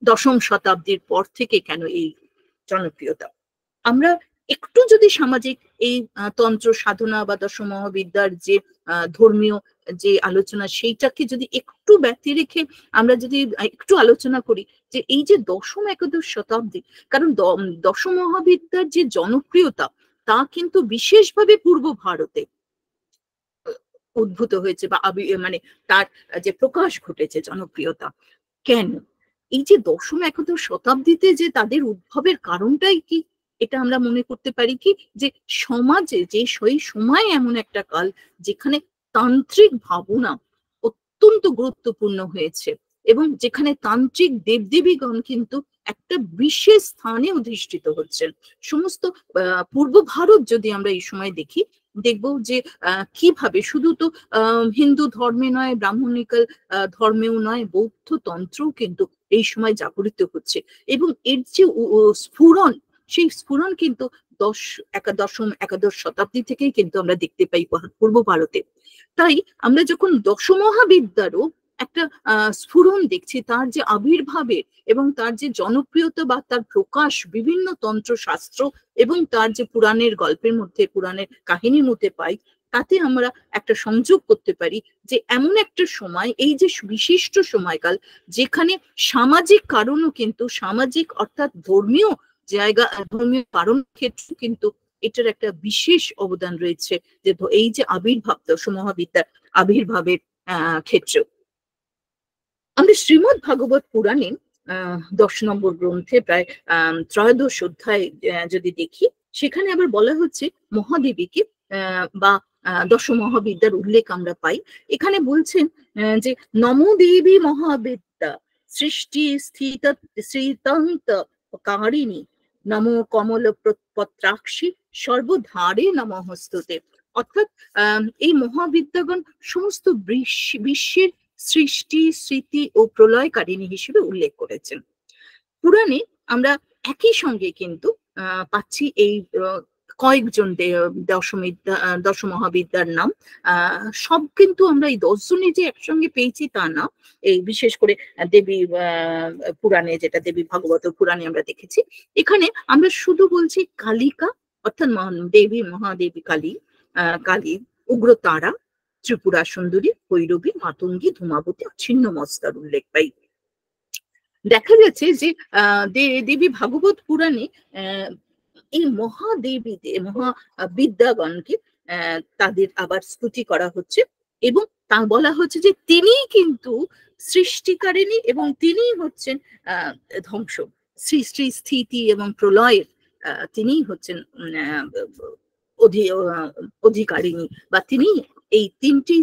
দশম শতাব্দীর পর থেকে কেন এই জনপ্রিয়তা। আমরা একটু যদি সামাজিক এই তন্ত্র সাধনা বা দশ মহাবিদ্যার যে ধর্মীয় যে আলোচনা, সেইটাকে যদি একটু ব্যতি রেখে আমরা যদি একটু আলোচনা করি যে এই যে দশম একাদশ শতাব্দী, কারণ দশ মহাবিদ্যার যে জনপ্রিয়তা তা কিন্তু বিশেষভাবে পূর্ব ভারতে উদ্ভূত হয়েছে, বা মানে তার যে প্রকাশ ঘটেছে জনপ্রিয়তা। কেন এই যে দশম একাদশ শতাব্দীতে যে তাদের উদ্ভবের কারণটাই কি, এটা আমরা মনে করতে পারি কি যে সমাজে যে সেই সময় এমন একটা কাল যেখানে তান্ত্রিক ভাবনা অত্যন্ত গুরুত্বপূর্ণ হয়েছে, এবং যেখানে তান্ত্রিক দেবদেবীগণ কিন্তু একটা বিশেষ স্থানে অধিষ্ঠিত হচ্ছেন। সমস্ত পূর্ব ভারত যদি আমরা এই সময় দেখি, দেখবো যে কিভাবে শুধু তো হিন্দু ধর্মে নয়, ব্রাহ্মণিকাল ধর্মেও নয়, বৌদ্ধ তন্ত্রও কিন্তু এই সময় জাগরিত হচ্ছে, এবং এর যে স্ফুরণ, সেই স্ফুরণ কিন্তু দশম একাদশ শতাব্দী থেকেই কিন্তু আমরা দেখতে পাই পূর্ব ভারতে। তাই আমরা যখন দশ মহাবিদ্যারও একটা স্ফুরণ দেখছি, তার যে আবির্ভাবের এবং তার যে জনপ্রিয়তা বা তার প্রকাশ বিভিন্ন তন্ত্র শাস্ত্র এবং তার যে পুরাণের গল্পের মধ্যে, পুরাণের কাহিনীর মধ্যে পাই, তাতে আমরা একটা সংযোগ করতে পারি যে এমন একটা সময়, এই যে বিশিষ্ট সময়কাল, যেখানে সামাজিক কারণও কিন্তু, সামাজিক অর্থাৎ ধর্মীয় জায়গা, ধর্মীয় কারণ ক্ষেত্রে কিন্তু এটার একটা বিশেষ অবদান রয়েছে, যে এই যে আবির্ভাব, দশমহাবিদ্যার আবির্ভাবের ক্ষেত্রেও। আমরা শ্রীমদ্ ভাগবত পুরাণে 10 নম্বর গ্রন্থে প্রায় 13 অধ্যায় যদি দেখি, সেখানে আবার বলা হচ্ছে মহাদেবীকে বা দশমহাবিদ্যার উল্লেখ আমরা পাই। এখানে বলছেন যে নমো দেবী মহাবিদ্যা সৃষ্টি স্থিত শ্রীতন্ত কারিণী নমো কমল পত্রাক্ষী সর্বধারে নমঃস্তুতে। অর্থাৎ এই মহাবিদ্যাগণ সমস্ত বিশ্বের সৃষ্টি, স্মৃতি ও প্রলয়কারিণী হিসেবে উল্লেখ করেছেন। পুরাণে আমরা একই সঙ্গে কিন্তু পাচ্ছি এই কয়েকজন দশমহাবিদ্যার নাম। সব কিন্তু আমরা এই 10 জনই যে একসঙ্গে পেয়েছি তা না। এই বিশেষ করে দেবী পুরাণে, যেটা দেবী ভাগবত পুরাণে আমরা দেখেছি, এখানে আমরা শুধু বলছি কালিকা, অর্থাৎ দেবী মহাদেবী কালী, কালী, উগ্রতারা, ত্রিপুরা সুন্দরী, ভৈরবী, মাতঙ্গী, ধূমাবতী, ছিন্নমস্তার উল্লেখ পাই। দেখা যাচ্ছে যে দেবী ভাগবত পুরাণে এই মহাবিদ্যাগণকে তাদের আবার স্তুতি করা হচ্ছে, এবং তা বলা হচ্ছে যে তিনি কিন্তু সৃষ্টিকারিণী এবং তিনি হচ্ছেন ধ্বংস, সৃষ্টি, স্থিতি এবং প্রলয়ের তিনি হচ্ছেন অধিকারিণী, বা তিনি এই তিনটি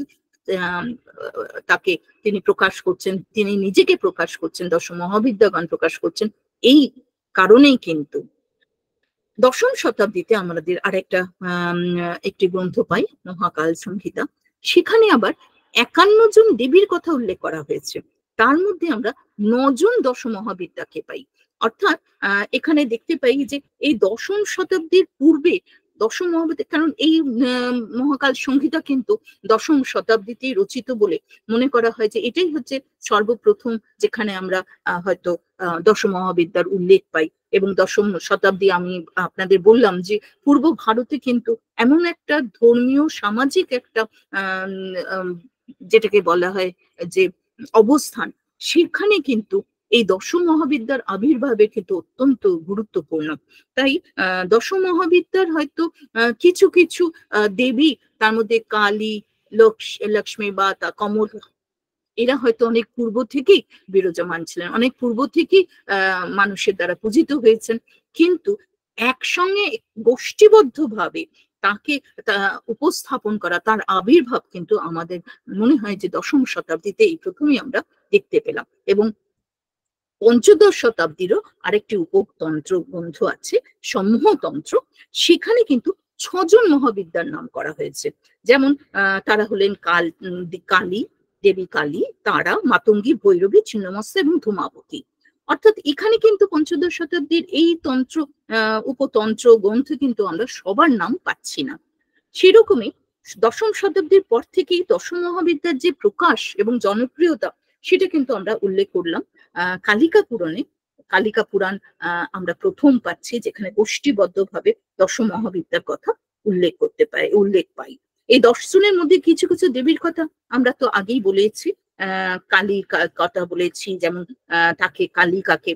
তাকে তিনি প্রকাশ করছেন, তিনি নিজেকে প্রকাশ করছেন, দশমহাবিদ্যাগণ প্রকাশ করছেন। এই কারণেই কিন্তু 10ম শতাব্দীতে আমাদের আরেকটা একটি গ্রন্থ পাই, মহাকাল সংহিতা। সেখানে আবার 51 জন দেবীর কথা উল্লেখ করা হয়েছে, তার মধ্যে আমরা 9 জন দশমহাবিদ্যাকে পাই। অর্থাৎ এখানে দেখতে পাই যে এই 10ম শতাব্দীর পূর্বে দশম মহাবিদ্যা, কারণ এই মহাকাল সংহিতা কিন্তু 10ম শতাব্দীতেই রচিত বলে মনে করা হয় যে এটাই হচ্ছে সর্বপ্রথম যেখানে আমরা হয়তো দশমহাবিদ্যার উল্লেখ পাই। এবং 10ম শতাব্দী, আমি আপনাদের বললাম যে পূর্ব ভারতে কিন্তু এমন একটা ধর্মীয় সামাজিক একটা যেটাকে বলা হয় যে অবস্থান, সেখানে কিন্তু এই দশম মহাবিদ্যার আবির্ভাবে কিন্তু অত্যন্ত গুরুত্বপূর্ণ। তাই দশম মহাবিদ্যার হয়তো কিছু কিছু দেবী, তার মধ্যে কালী, লক্ষ্মী বা কমল, এরা হয়তো অনেক পূর্ব থেকেই বিরাজমান ছিলেন, অনেক পূর্ব থেকেই মানুষের দ্বারা পূজিত হয়েছেন, কিন্তু একসঙ্গে গোষ্ঠীবদ্ধভাবে তাকে উপস্থাপন করা, তার আবির্ভাব কিন্তু আমাদের মনে হয় যে 10ম শতাব্দীতে এই প্রথমেই আমরা দেখতে পেলাম। এবং 15দশ শতাব্দীরও আরেকটি উপতন্ত্র গ্রন্থ আছে, সমূহতন্ত্র, সেখানে কিন্তু 6 জন মহাবিদ্যার নাম করা হয়েছে। যেমন তারা হলেন কালী, দেবী কালী, তারা, মাতঙ্গী, ভৈরবী, ছিন্নমস্তা এবং ধূমাবতী। অর্থাৎ এখানে কিন্তু 15দশ শতাব্দীর এই তন্ত্র উপতন্ত্র গ্রন্থে কিন্তু আমরা সবার নাম পাচ্ছি না। সেরকমই 10ম শতাব্দীর পর থেকেই দশম মহাবিদ্যার যে প্রকাশ এবং জনপ্রিয়তা, সেটা কিন্তু আমরা উল্লেখ করলাম কালিকা পুরাণে। কালিকা পুরাণ আমরা প্রথম পাচ্ছি যেখানে গোষ্ঠীবদ্ধভাবে দশম মহাবিদ্যার কথা উল্লেখ পাই। এই 10 জনের মধ্যে কিছু কিছু দেবীর কথা আমরা তো আগেই বলেছি, কালীর কথা বলেছি, যেমন তাকে কালিকাকে,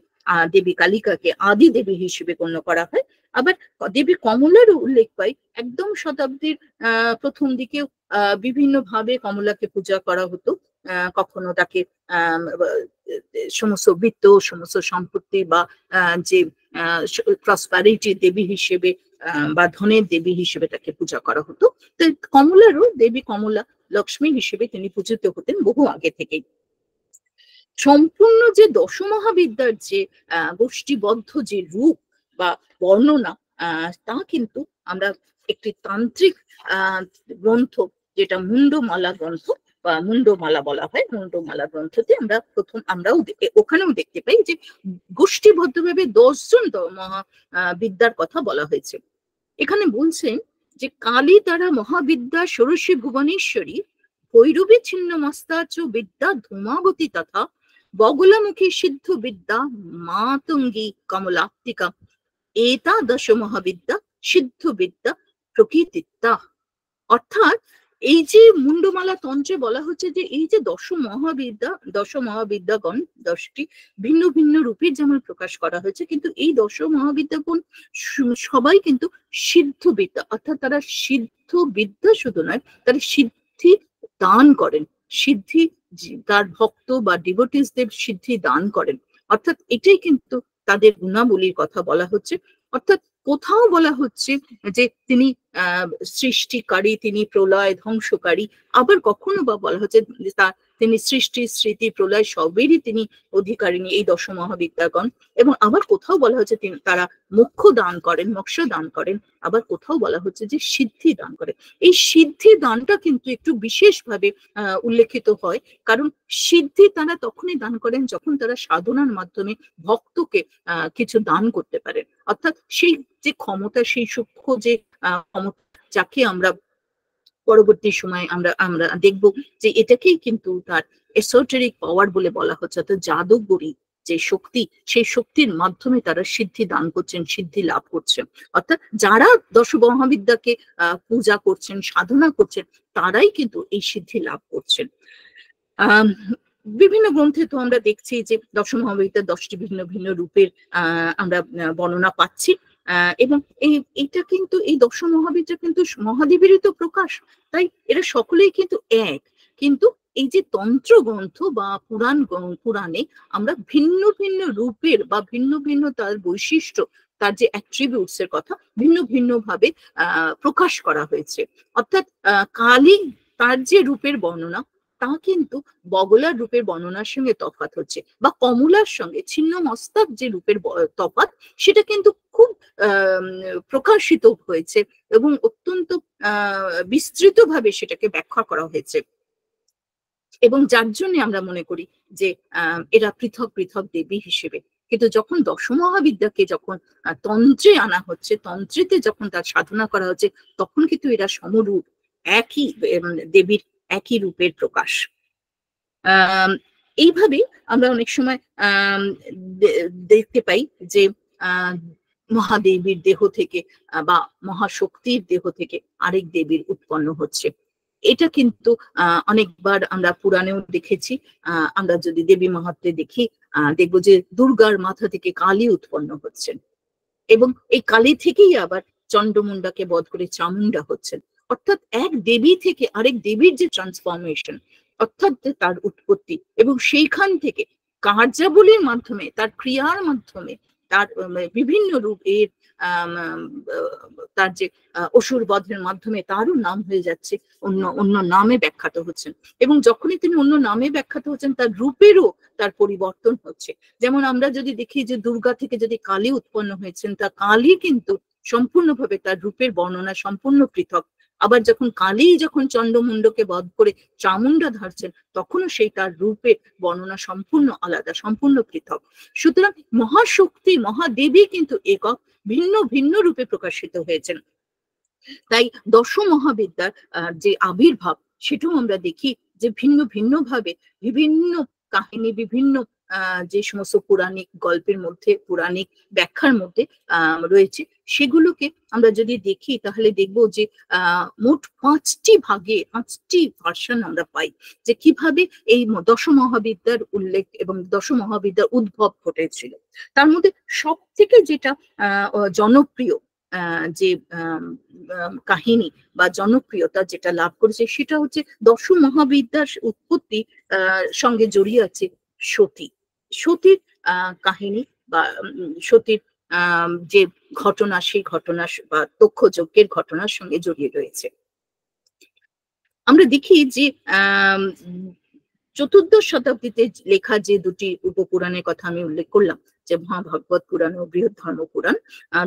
দেবী কালিকাকে আদি দেবী হিসেবে গণ্য করা হয়। আবার দেবী কমলারও উল্লেখ পাই, একদম শতাব্দীর প্রথম দিকেও বিভিন্ন ভাবে কমলাকে পূজা করা হতো। কখনো তাকে সমস্ত বৃত্ত, সমস্ত সম্পত্তি বা যে প্রসপারিটি দেবী হিসেবে বা ধনের দেবী হিসেবে তাকে পূজা করা হতো। তো কমলারও, দেবী কমলা লক্ষ্মী হিসেবে তিনি পূজিত হতেন বহু আগে থেকেই। সম্পূর্ণ যে দশমহাবিদ্যার যে গোষ্ঠীবদ্ধ যে রূপ বা বর্ণনা, তা কিন্তু আমরা একটি তান্ত্রিক গ্রন্থ, যেটা মুন্ডমালা গ্রন্থ বা মুন্ডমালা বলা হয়, মুন্ডমালা গ্রন্থতে আমরাও ওখানেও দেখতে পাই যে গোষ্ঠীবদ্ধভাবে 10 জন মহাবিদ্যার কথা বলা হয়েছে। এখানে বলছেন যে কালী তারা মহাবিদ্যা ষোড়শী ভুবনেশ্বরী, ভৈরবী ছিন্নমস্তা চ বিদ্যা ধূমাবতী তথা বগলামুখী সিদ্ধ বিদ্যা মাতঙ্গী কমলাত্মিকা এতা দশ মহাবিদ্যা সিদ্ধ বিদ্যা প্রকৃতিত্তা। অর্থাৎ এই যে মুন্ডমালা তন্ত্রে বলা হচ্ছে যে এই যে দশ মহাবিদ্যাগণ 10টি ভিন্ন ভিন্ন রূপের যেমন প্রকাশ করা হয়েছে, কিন্তু এই 10 মহাবিদ্যাগণ সবাই কিন্তু সিদ্ধ বিদ্যা, অর্থাৎ তারা সিদ্ধ বিদ্যা শুধু নয়, তারা সিদ্ধি দান করেন, সিদ্ধি তার ভক্ত বা ডিভোটিসদের সিদ্ধি দান করেন। অর্থাৎ এটাই কিন্তু তাদের গুণাবলীর কথা বলা হচ্ছে। অর্থাৎ কোথাও বলা হচ্ছে যে তিনি সৃষ্টিকারী, তিনি প্রলয় ধ্বংসকারী, আবার কখনো বা বলা হচ্ছে তিনি সৃষ্টি স্মৃতি প্রলয় সবেরই তিনি অধিকারিণী, এই 10 মহাবিদ্যাগণ। এবং আবার কোথাও বলা হচ্ছে তারা মোক্ষ দান করেন, মোক্ষ দান করেন, আবার কোথাও বলা হচ্ছে যে সিদ্ধি দান করেন। এই সিদ্ধি দানটা কিন্তু একটু বিশেষভাবে উল্লেখিত হয়, কারণ সিদ্ধি তারা তখনই দান করেন যখন তারা সাধনার মাধ্যমে ভক্তকে কিছু দান করতে পারেন। অর্থাৎ সেই যে ক্ষমতা, সেই সূক্ষ্ম যে ক্ষমতা, যাকে আমরা পরবর্তী সময় আমরা দেখব যে এটাকেই কিন্তু তার এসোটেরিক পাওয়ার বলে বলা হচ্ছে, অর্থাৎ জাদুগরি যে শক্তি, সেই শক্তির মাধ্যমে তারা সিদ্ধি দান করছেন, সিদ্ধি লাভ করছেন। অর্থাৎ যারা 10 মহাবিদ্যাকে পূজা করছেন, সাধনা করছেন, তারাই কিন্তু এই সিদ্ধি লাভ করছেন। বিভিন্ন গ্রন্থে তো আমরা দেখছি যে 10 মহাবিদ্যার 10টি ভিন্ন ভিন্ন রূপের আমরা বর্ণনা পাচ্ছি। এবং এইটা কিন্তু এই 10 মহাবিদ্যা কিন্তু মহাদেবেরই তো প্রকাশ, তাই এরা সকলেই কিন্তু এক। কিন্তু এই যে তন্ত্র গ্রন্থ বা পুরাণে আমরা ভিন্ন ভিন্ন রূপের বা ভিন্ন ভিন্ন তার বৈশিষ্ট্য, তার যে অ্যাট্রিবিউটস এর কথা ভিন্ন ভিন্ন ভাবে প্রকাশ করা হয়েছে। অর্থাৎ কালী তার যে রূপের বর্ণনা, তা কিন্তু বগলার রূপের বর্ণনার সঙ্গে তফাৎ হচ্ছে, বা কমলার সঙ্গে ছিন্ন মস্তক যে রূপের তফাৎ, সেটা কিন্তু খুব প্রকাশিত হয়েছে এবং অত্যন্ত বিস্তৃতভাবে সেটাকে ব্যাখ্যা করা হয়েছে। এবং যার জন্য আমরা মনে করি যে এরা পৃথক পৃথক দেবী হিসেবে। কিন্তু যখন 10 মহাবিদ্যাকে যখন তন্ত্রে আনা হচ্ছে, তন্ত্রেতে যখন তার সাধনা করা হচ্ছে, তখন কিন্তু এরা সমরূপ, একই দেবীর একই রূপের প্রকাশ। এইভাবে আমরা অনেক সময় দেখতে পাই যে মহাদেবীর দেহ থেকে বা মহাশক্তির দেহ থেকে আরেক দেবীর উৎপন্ন হচ্ছে। এটা কিন্তু অনেকবার আমরা পুরাণেও দেখেছি। আমরা যদি দেবী মাহাত্ম্যে দেখি, দেখবো যে দুর্গার মাথা থেকে কালী উৎপন্ন হচ্ছেন, এবং এই কালী থেকেই আবার চন্ডমুন্ডাকে বধ করে চামুন্ডা হচ্ছেন। অর্থাৎ এক দেবী থেকে আরেক দেবীর যে ট্রান্সফরমেশন, অর্থাৎ তার উৎপত্তি, এবং সেইখান থেকে কার্যাবলীর মাধ্যমে, তার ক্রিয়ার মাধ্যমে, তার বিভিন্ন রূপ এর তার যে অসুর বধের মাধ্যমে তারও নাম হয়ে যাচ্ছে, অন্য নামে ব্যাখ্যাত হচ্ছেন। এবং যখনই তিনি অন্য নামে ব্যাখ্যাত হচ্ছেন, তার রূপেরও তার পরিবর্তন হচ্ছে। যেমন আমরা যদি দেখি যে দুর্গা থেকে যদি কালী উৎপন্ন হয়েছেন, তা কালী কিন্তু সম্পূর্ণভাবে তার রূপের বর্ণনা সম্পূর্ণ পৃথক। আবার যখন কালী যখন চন্ডমুন্ডকে বধ করে চামুন্ডা ধরছেন, তখনও সেই তার রূপের বর্ণনা সম্পূর্ণ আলাদা, সম্পূর্ণ পৃথক। সুতরাং মহাশক্তি, মহাদেবী কিন্তু একক, ভিন্ন ভিন্ন রূপে প্রকাশিত হয়েছেন। তাই 10 মহাবিদ্যার যে আবির্ভাব, সেটাও আমরা দেখি যে ভিন্ন ভিন্ন ভাবে, বিভিন্ন কাহিনী, বিভিন্ন যে সমস্ত পৌরাণিক গল্পের মধ্যে, পৌরাণিক ব্যাখ্যার মধ্যে রয়েছে, সেগুলোকে আমরা যদি দেখি, তাহলে দেখবো যে মোট 5টি ভাগে 5টি ভার্সন আমরা পাই, যে কিভাবে এই 10 মহাবিদ্যার উল্লেখ এবং 10 মহাবিদ্যার উদ্ভব ঘটেছিল। তার মধ্যে সব থেকে যেটা জনপ্রিয় যে কাহিনী বা জনপ্রিয়তা যেটা লাভ করেছে, সেটা হচ্ছে 10 মহাবিদ্যার উৎপত্তি সঙ্গে জড়িয়ে আছে সতীর কাহিনী, বা সতীর যে ঘটনা, সেই ঘটনা বা দক্ষ যজ্ঞের ঘটনার সঙ্গে জড়িয়ে রয়েছে। আমরা দেখি যে 14দশ শতাব্দীতে লেখা যে 2টি উপপুরাণের কথা আমি উল্লেখ করলাম, যে মহাভাগবত পুরাণ ও বৃহৎ ধর্ম পুরাণ,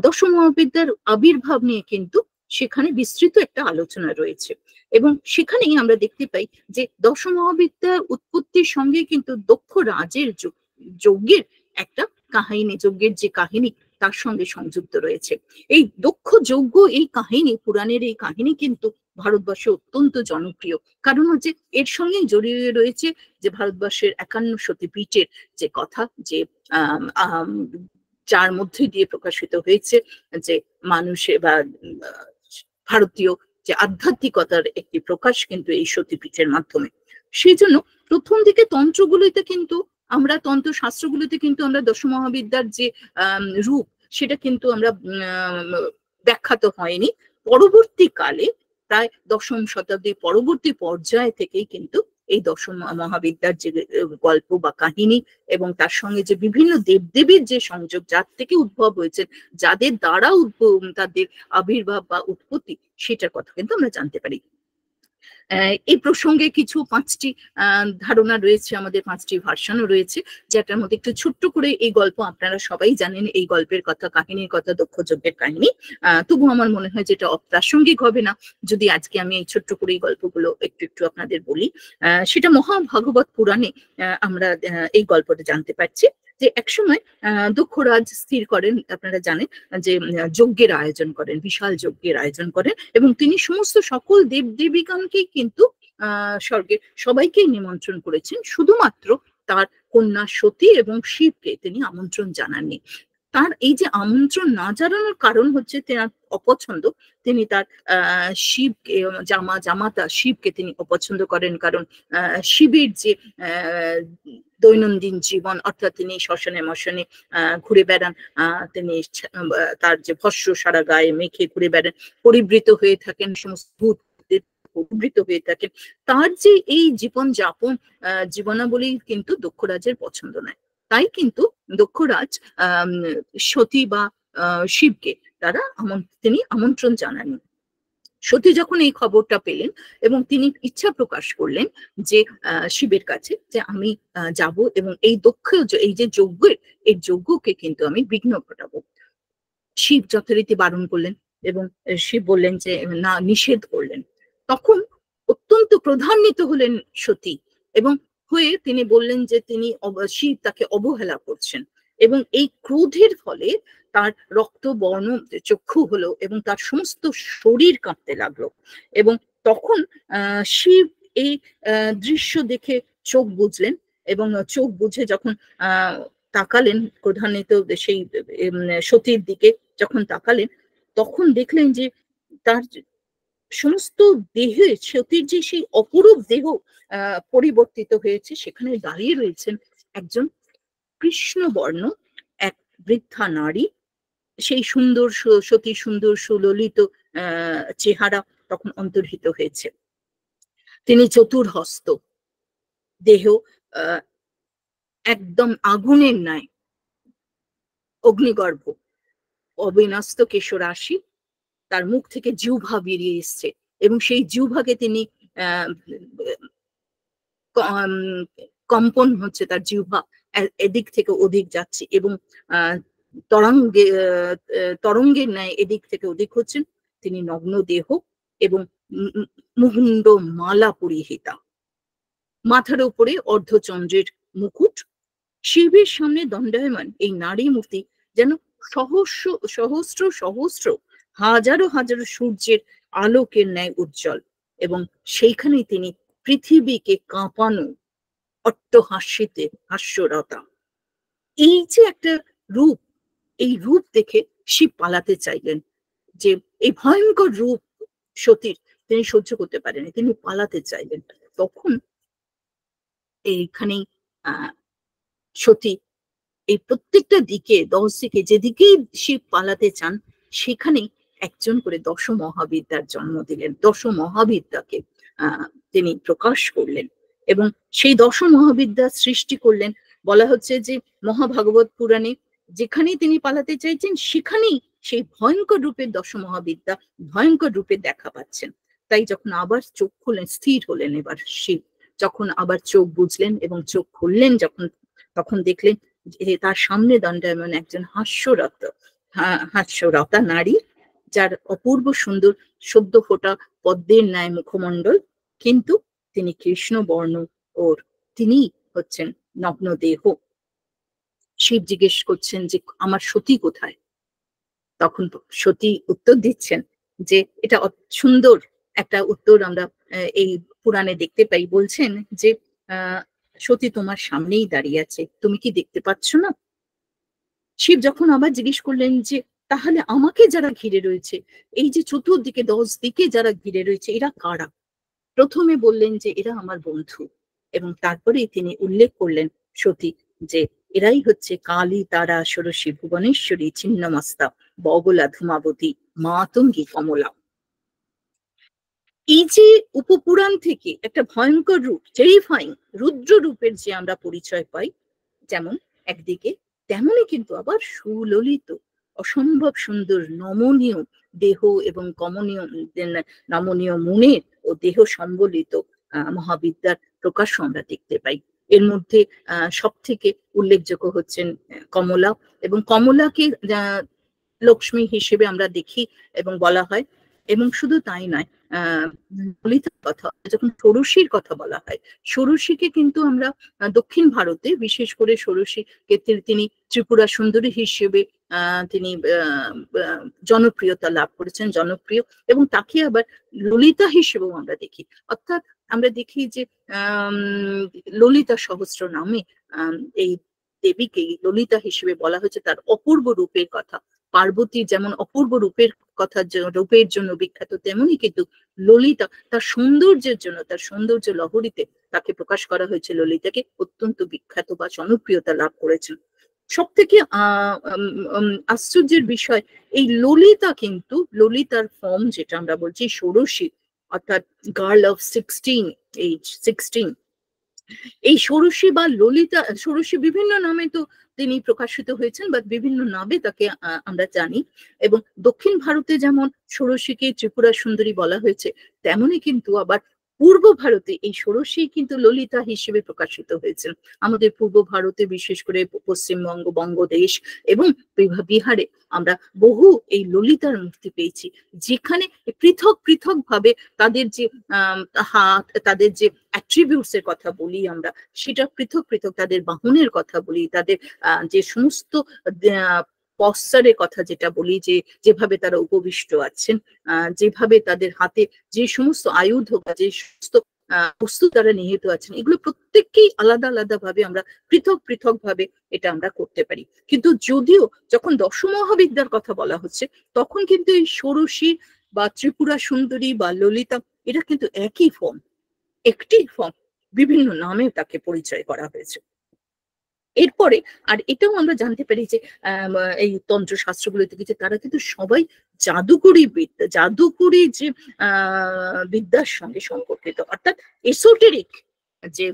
10 মহাবিদ্যার আবির্ভাব নিয়ে কিন্তু সেখানে বিস্তৃত একটা আলোচনা রয়েছে। এবং সেখানেই আমরা দেখতে পাই যে 10 মহাবিদ্যার উৎপত্তির সঙ্গে কিন্তু দক্ষ রাজের যজ্ঞের একটা কাহিনী, যজ্ঞের যে কাহিনী, তার সঙ্গে সংযুক্ত রয়েছে। এই দক্ষ যজ্ঞ, এই কাহিনী, পুরাণের এই কাহিনী কিন্তু ভারতবর্ষে অত্যন্ত জনপ্রিয়। কারণ হচ্ছে এর সঙ্গে জড়িয়ে রয়েছে যে ভারতবর্ষের 51 সতীপীঠের যে কথা, যে যার মধ্যে দিয়ে প্রকাশিত হয়েছে যে মানুষের বা ভারতীয় যে আধ্যাত্মিকতার একটি প্রকাশ কিন্তু এই সতীপীঠের মাধ্যমে। সেই জন্য প্রথম দিকে তন্ত্রগুলিতে কিন্তু আমরা তন্ত্র শাস্ত্রগুলিতে কিন্তু আমরা দশমহাবিদ্যার যে রূপ সেটা কিন্তু আমরা ব্যাখ্যাত হয়নি। পরবর্তীকালে প্রায় দশম শতাব্দীর পরবর্তী পর্যায় থেকেই কিন্তু এই দশম মহাবিদ্যার যে গল্প বা কাহিনী এবং তার সঙ্গে যে বিভিন্ন দেবদেবীর যে সংযোগ, যার থেকে উদ্ভব হয়েছে, যাদের দ্বারা তাদের আবির্ভাব বা উৎপত্তি, সেটার কথা কিন্তু আমরা জানতে পারি। এই প্রসঙ্গে কিছু 5টি ধারণা রয়েছে, আমাদের 5টি ভার্সনও রয়েছে, যেটার মধ্যে একটু ছোট্ট করে এই গল্প, আপনারা সবাই জানেন এই গল্পের কথা, কাহিনীর কথা, দক্ষযজ্ঞের কাহিনী, তবু আমার মনে হয় যেটা অপ্রাসঙ্গিক হবে না যদি আজকে আমি এই ছোট্ট করে এই গল্পগুলো একটু একটু আপনাদের বলি। সেটা মহাভাগবত পুরাণে আমরা এই গল্পটা জানতে পারছি যে একসময় দক্ষরাজ স্থির করেন, আপনারা জানেন যে যজ্ঞের আয়োজন করেন, বিশাল যজ্ঞের আয়োজন করেন, এবং তিনি সমস্ত সকল দেবদেবিগণকেই কিন্তু স্বর্গের সবাইকেই নিমন্ত্রণ করেছেন, শুধুমাত্র তার কন্যা সতী এবং শিবকে তিনি আমন্ত্রণ জানাননি। তার এই যে আমন্ত্রণ না জানানোর কারণ হচ্ছে তার অপছন্দ, তিনি তার শিবকে জামাতা শিবকে তিনি অপছন্দ করেন, কারণ শিবের যে দৈনন্দিন জীবন, অর্থাৎ তিনি শ্মশানে মশানে ঘুরে বেড়ান, তিনি তার যে ভস্য সারা গায়ে মেখে ঘুরে বেড়ান, পরিবৃত হয়ে থাকেন, সমস্ত ভূত পরিবৃত হয়ে থাকেন, তার যে এই জীবন যাপন জীবনাবলী কিন্তু দক্ষরাজের পছন্দ নয়। তাই কিন্তু দক্ষরাজ সতী বা শিবকে তিনি আমন্ত্রণ জানাননি। সতী যখন এই খবরটা পেলেন এবং তিনি ইচ্ছা প্রকাশ করলেন যে শিবের কাছে যে আমি যাব এবং এই যে যজ্ঞের এই যজ্ঞকে কিন্তু আমি বিঘ্ন ঘটাবো। শিব যথারীতি বারণ করলেন এবং শিব বললেন যে না, নিষেধ করলেন। তখন অত্যন্ত ক্রোধান্বিত হলেন সতী এবং হয়ে তিনি বললেন যে শিব তাকে অবহেলা করছেন, এবং এই ক্রোধের ফলে তার রক্তবর্ণ চক্ষু হলো এবং তার সমস্ত শরীর কাঁপতে লাগলো। এবং তখন শিব এই দৃশ্য দেখে চোখ বুঝলেন এবং চোখ বুঝে যখন তাকালেন ক্রোধান্বিত সেই সতীর দিকে, যখন তাকালেন তখন দেখলেন যে তার সমস্ত দেহে সতীর যে সেই অপরূপ দেহ পরিবর্তিত হয়েছে, সেখানে দাঁড়িয়ে রয়েছেন একজন কৃষ্ণবর্ণ এক বৃদ্ধা নারী। সেই সুন্দর সতী সুন্দর সুললিত চেহারা তখন অন্তর্হিত হয়েছে। তিনি চতুর্হস্ত, দেহ একদম আগুনের ন্যায়, অগ্নিগর্ভ, অবিনস্ত কেশরাশি, তার মুখ থেকে জিহ্বা বেরিয়ে এসছে এবং সেই জিহ্বাকে তিনি কম্পন হচ্ছে, তার জিহ্বা এদিক থেকে ওদিক যাচ্ছে এবং তরঙ্গের ন্যায় এদিক থেকে ওদিক হচ্ছেন। তিনি নগ্ন দেহ এবং মুকুন্ড মালা পরিহিতা, মাথার উপরে অর্ধচন্দ্রের মুকুট। শিবের সামনে দণ্ডায়মান এই নারী মূর্তি যেন সহস্র সহস্র হাজারো হাজারো সূর্যের আলোকের ন্যায় উজ্জ্বল, এবং সেইখানেই তিনি পৃথিবীকে কাঁপানো অট্টহাস্যিতে হাস্যরতা। এই যে একটা রূপ, এই রূপ দেখে শিব পালাতে চাইলেন, যে এই ভয়ঙ্কর রূপ সতীর তিনি সহ্য করতে পারেনি, তিনি পালাতে চাইলেন। তখন এইখানেই সতী এই প্রত্যেকটা দিকে 10 দিকে যেদিকেই শিব পালাতে চান সেখানেই একজন করে দশ মহাবিদ্যার জন্ম দিলেন, 10 মহাবিদ্যাকে তিনি প্রকাশ করলেন এবং সেই 10 মহাবিদ্যা সৃষ্টি করলেন। বলা হচ্ছে যে মহাভাগবত পুরাণে যেখানেই তিনি পালাতে চাইছেন সেখানেই সেই ভয়ঙ্কর রূপের 10 মহাবিদ্যা ভয়ঙ্কর রূপে দেখা পাচ্ছেন। তাই যখন আবার চোখ খুললেন, স্থির হলেন এবার শিব, যখন আবার চোখ বুঝলেন এবং চোখ খুললেন যখন, তখন দেখলেন যে তার সামনে দণ্ডায়মান একজন হাস্যরতা নারী, যার অপূর্ব সুন্দর সদ্য ফোটা পদ্মের ন্যায় মুখমণ্ডল, কিন্তু তিনি কৃষ্ণ বর্ণ, ওর তিনি হচ্ছেন নগ্ন দেহ। শিব জিজ্ঞেস করছেন যে আমার সতী কোথায়? তখন সতী উত্তর দিচ্ছেন যে এটা সুন্দর একটা উত্তর আমরা এই পুরাণে দেখতে পাই। বলছেন যে সতী তোমার সামনেই দাঁড়িয়ে আছে, তুমি কি দেখতে পাচ্ছ না? শিব যখন আবার জিজ্ঞেস করলেন যে তাহলে আমাকে যারা ঘিরে রয়েছে, এই যে চতুর্দিকে 10 দিকে যারা ঘিরে রয়েছে, এরা কারা? প্রথমে বললেন যে এরা আমার বন্ধু, এবং তারপরেই তিনি উল্লেখ করলেন সতী যে এরাই হচ্ছে কালী, তারা, ষোড়শী, ভুবনেশ্বরী, ছিন্নমস্তা, বগলা, ধূমাবতী, মাতঙ্গী, কমলা। এই যে উপপুরাণ থেকে একটা ভয়ঙ্কর রূপ, টেরিফাইং রুদ্র রূপের যে আমরা পরিচয় পাই, যেমন একদিকে, তেমনই কিন্তু আবার সুললিত, অসম্ভব সুন্দর, নমনীয় দেহ এবং নমনীয় মনের ও দেহ সম্বলিত মহাবিদ্যার প্রকাশ আমরা দেখতে পাই। এর মধ্যে সব থেকে উল্লেখযোগ্য হচ্ছেন কমলা, এবং কমলাকে লক্ষ্মী হিসেবে আমরা দেখি এবং বলা হয়। এবং শুধু তাই নয়, ললিতার কথা, যখন ষোড়শীর কথা বলা হয়, ষোড়শীকে কিন্তু আমরা দক্ষিণ ভারতে, বিশেষ করে ষোড়শীকে তিনি ত্রিপুরা সুন্দরী হিসেবে তিনি জনপ্রিয়তা লাভ করেছেন, জনপ্রিয়, এবং তাকে আবার ললিতা হিসেবেও আমরা দেখি। অর্থাৎ আমরা দেখি যে ললিতা সহস্র নামে এই দেবীকে ললিতা হিসেবে বলা হয়েছে, তার অপূর্ব রূপের কথা। পার্বতী যেমন অপূর্ব রূপের কথা, রূপের জন্য বিখ্যাত, তেমনি কিন্তু ললিতা তার সৌন্দর্যের জন্য, তার সৌন্দর্য লহরীতে তাকে প্রকাশ করা হয়েছে। ললিতাকে অত্যন্ত বিখ্যাত বা জনপ্রিয়তা লাভ করেছেন। সব থেকে আশ্চর্যের বিষয়, এই ললিতা কিন্তু, ললিতার ফর্ম যেটা আমরা বলছি ষোড়শী, অর্থাৎ গার্ল অফ 16 এজ, 16, এই ষোড়শী বা ললিতা, ষোড়শী বিভিন্ন নামে তো তিনি প্রকাশিত হয়েছেন, বা বিভিন্ন নামে তাকে আমরা জানি। এবং দক্ষিণ ভারতে যেমন ষোড়শীকে ত্রিপুরা সুন্দরী বলা হয়েছে, তেমনি কিন্তু আবার পূর্ব ভারতে এই ষোড়শী কিন্তু ললিতা হিসেবে প্রকাশিত হয়েছেন। আমাদের পূর্ব ভারতে, বিশেষ করে পশ্চিমবঙ্গ, বঙ্গদেশ এবং বিহারে আমরা বহু এই ললিতার মূর্তি পেয়েছি, যেখানে পৃথক পৃথক ভাবে তাদের যে হাত, তাদের যে অ্যাট্রিবিউটস এর কথা বলি আমরা, সেটা পৃথক পৃথক, তাদের বাহনের কথা বলি, তাদের যে সমস্ত পশ্চারের কথা যেটা বলি, যে যেভাবে তারা উপবিষ্ট আছেন, যেভাবে তাদের হাতে যে সমস্ত আয়ুধ বা যে সমস্ত বস্তু তারা নিহিত আছেন, এগুলো প্রত্যেককেই আলাদা আলাদা ভাবে আমরা পৃথক পৃথক ভাবে এটা আমরা করতে পারি। কিন্তু যদিও যখন দশমহাবিদ্যার কথা বলা হচ্ছে, তখন কিন্তু এই ষোড়শী বা ত্রিপুরা সুন্দরী বা ললিতা, এটা কিন্তু একই ফর্ম, একটি ফর্ম, বিভিন্ন নামে তাকে পরিচয় করা হয়েছে। এরপরে আর এটাও আমরা জানতে পারি যে এই তন্ত্র শাস্ত্রগুলোতে যে তারা কিন্তু সবাই জাদুকরি বিদ্যা, জাদুকরি যে বিদ্যার সঙ্গে সম্পর্কিত, অর্থাৎ এসোটেরিক যে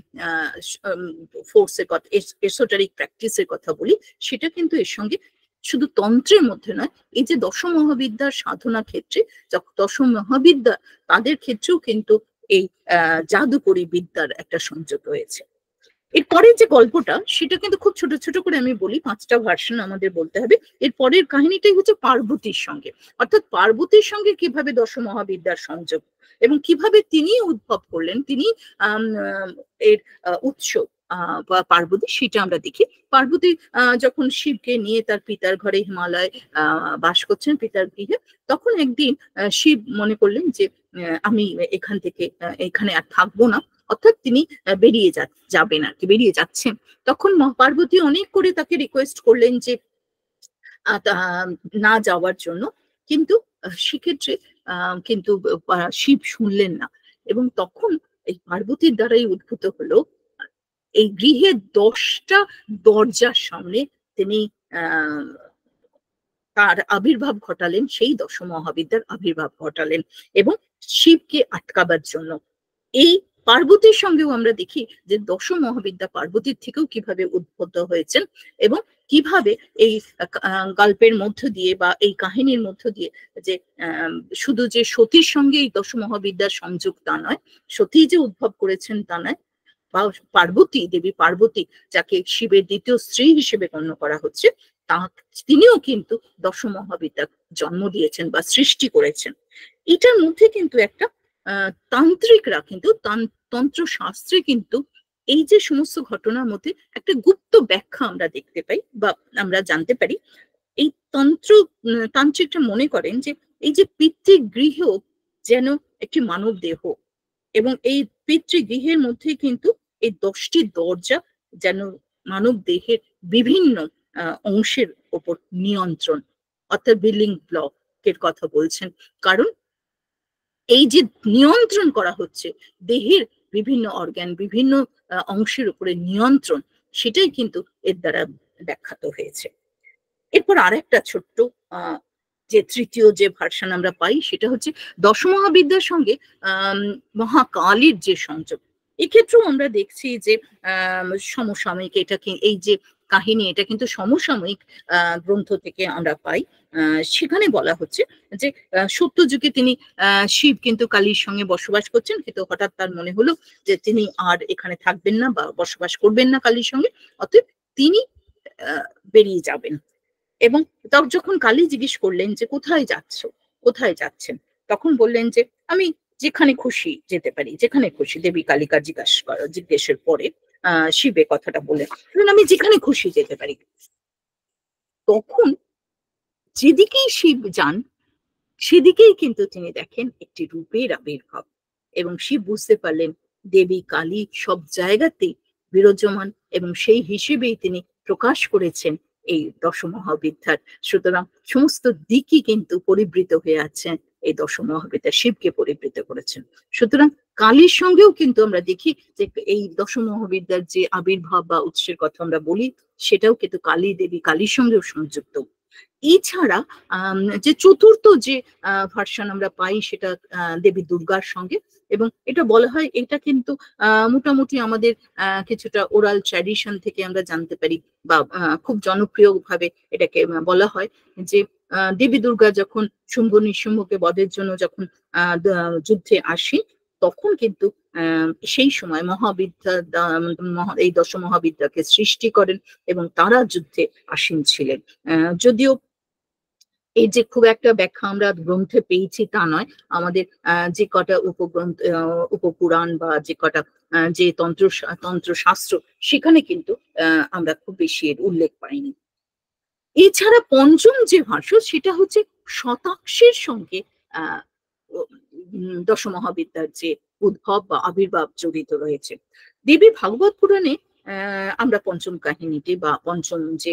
ফোর্সের কথা, এসোটেরিক প্র্যাকটিসের কথা বলি, সেটা কিন্তু এর সঙ্গে শুধু তন্ত্রের মধ্যে নয়, এই যে দশম মহাবিদ্যার সাধনা ক্ষেত্রে, দশম মহাবিদ্যা তাদের ক্ষেত্রেও কিন্তু এই জাদুকরি বিদ্যার একটা সংযোগ রয়েছে। এরপরের যে গল্পটা, সেটা কিন্তু খুব ছোট ছোট করে আমি বলি, 5টা ভার্সন আমাদের বলতে হবে। এর পরের কাহিনীটাই হচ্ছে পার্বতীর সঙ্গে, অর্থাৎ পার্বতীর সঙ্গে কিভাবে দশম মহাবিদ্যার সংযোগ, এবং কিভাবে তিনি উদ্ভব করলেন, তিনি এর উৎস পার্বতী, সেটা আমরা দেখি। পার্বতী যখন শিবকে নিয়ে তার পিতার ঘরে হিমালয় বাস করছেন, পিতার গৃহে, তখন একদিন শিব মনে করলেন যে আমি এখান থেকে এখানে আর থাকবো না, অর্থাৎ তিনি বেরিয়ে যাবেন আর কি, বেরিয়ে যাচ্ছেন। তখন পার্বতী অনেক করে তাকে রিকোয়েস্ট করলেন যে না যাওয়ার জন্য, কিন্তু সেক্ষেত্রে কিন্তু শিব শুনলেন না। এবং তখন এই পার্বতীর দ্বারাই উদ্ভূত হলো, এই গৃহে 10টা দরজার সামনে তিনি তার আবির্ভাব ঘটালেন, সেই দশম মহাবিদ্যার আবির্ভাব ঘটালেন, এবং শিবকে আটকাবার জন্য। এই পার্বতীর সঙ্গেও আমরা দেখি যে দশম মহাবিদ্যা পার্বতীর থেকেও কিভাবে উদ্ভূত হয়েছেন, এবং কিভাবে এই গল্পের মধ্য দিয়ে বা এই কাহিনীর মধ্য দিয়ে যে শুধু যে সতীর সঙ্গে এই দশম মহাবিদ্যার সংযোগ তা নয়, সতী যে উদ্ভব করেছেন তা নয়, বা পার্বতী, দেবী পার্বতী, যাকে শিবের দ্বিতীয় স্ত্রী হিসেবে গণ্য করা হচ্ছে, তিনিও কিন্তু দশম মহাবিদ্যা জন্ম দিয়েছেন বা সৃষ্টি করেছেন। এটার মধ্যে কিন্তু একটা তান্ত্রিকরা কিন্তু, তন্ত্র শাস্ত্রে কিন্তু এই যে সমস্ত ঘটনার মধ্যে একটা গুপ্ত ব্যাখ্যা আমরা দেখতে পাই বা আমরা জানতে পারি। এই তান্ত্রিকরা মনে করেন যে এই যে পিতৃগৃহ যেন একটি মানব দেহ, এবং এই পিতৃগৃহের মধ্যে কিন্তু এই 10টি দরজা যেন মানব দেহের বিভিন্ন অংশের উপর নিয়ন্ত্রণ, অর্থাৎ বিল্ডিং ব্লকের কথা বলছেন। কারণ এই যে নিয়ন্ত্রণ করা হচ্ছে দেহের বিভিন্ন অর্গান, বিভিন্ন অংশের উপরে নিয়ন্ত্রণ, সেটাই কিন্তু এর দ্বারা ব্যাখ্যাত হয়েছে। এরপর আরেকটা ছোট্ট যে তৃতীয় যে ভার্সন আমরা পাই সেটা হচ্ছে দশমহাবিদ্যার সঙ্গে মহাকালীর যে সংযোগ। এক্ষেত্রেও আমরা দেখছি যে সমসাময়িক, এটা এই যে কাহিনী, এটা কিন্তু সমসাময়িক গ্রন্থ থেকে আমরা পাই। সেখানে বলা হচ্ছে যে সত্যযুগে তিনি শিব কিন্তু কালীর সঙ্গে বসবাস করছেন, কিন্তু হঠাৎ তার মনে হলো যে তিনি আর এখানে থাকবেন না বা বসবাস করবেন না কালীর সঙ্গে, অতএব তিনি বেরিয়ে যাবেন। এবং যখন কালী জিজ্ঞেস করলেন যে কোথায় যাচ্ছ, কোথায় যাচ্ছেন, তখন বললেন যে আমি যেখানে খুশি যেতে পারি, যেখানে খুশি। দেবী কালিকা জিজ্ঞেসের পরে শিবে কথাটা বললেন, আমি যেখানে খুশি যেতে পারি। তখন যেদিকেই শিব যান সেদিকেই কিন্তু তিনি দেখেন একটি রূপের আবির্ভাব, এবং শিব বুঝতে পারলেন দেবী কালী সব জায়গাতেই বিরাজমান, এবং সেই হিসেবেই তিনি প্রকাশ করেছেন এই দশমহাবিদ্যার। সুতরাং সমস্ত দিকই কিন্তু পরিবৃত হয়ে আছে এই দশমহাবিদ্যা, শিবকে পরিবৃত করেছেন। সুতরাং কালীর সঙ্গেও কিন্তু আমরা দেখি যে এই দশমহাবিদ্যার যে আবির্ভাব বা উৎসের কথা আমরা বলি, সেটাও কিন্তু কালী, দেবী কালীর সঙ্গেও সংযুক্ত। এছাড়া যে চতুর্থ যে ভার্সন আমরা পাই সেটা দেবী দুর্গার সঙ্গে, এবং এটা বলা হয়, এটা কিন্তু মোটামুটি আমাদের কিছুটা ওরাল ট্র্যাডিশন থেকে আমরা জানতে পারি, বা খুব জনপ্রিয় ভাবে এটাকে বলা হয় যে দেবী দুর্গা যখন শুম্ভ নিশুম্ভকে বধের জন্য যখন যুদ্ধে আসেন, তখন কিন্তু সেই সময় মহাবিদ্যা, এই দশমহাবিদ্যাকে সৃষ্টি করেন এবং তারা যুদ্ধে আসীন ছিলেন। যদিও এই যে খুব একটা ব্যাখ্যা আমরা গ্রন্থে পেয়েছি তা নয়, আমাদের যে কটা উপগ্রন্থ, উপপুরাণ বা যে কটা যে তন্ত্রশাস্ত্র, সেখানে কিন্তু আমরা খুব বেশি এর উল্লেখ পাইনি। এছাড়া পঞ্চম যে ভাষ্য সেটা হচ্ছে শতাক্ষের সঙ্গে দশমহাবিদ্যার যে উদ্ভব বা আবির্ভাব জড়িত রয়েছে। দেবী ভাগবত পুরাণে আমরা পঞ্চম কাহিনীটি বা পঞ্চম যে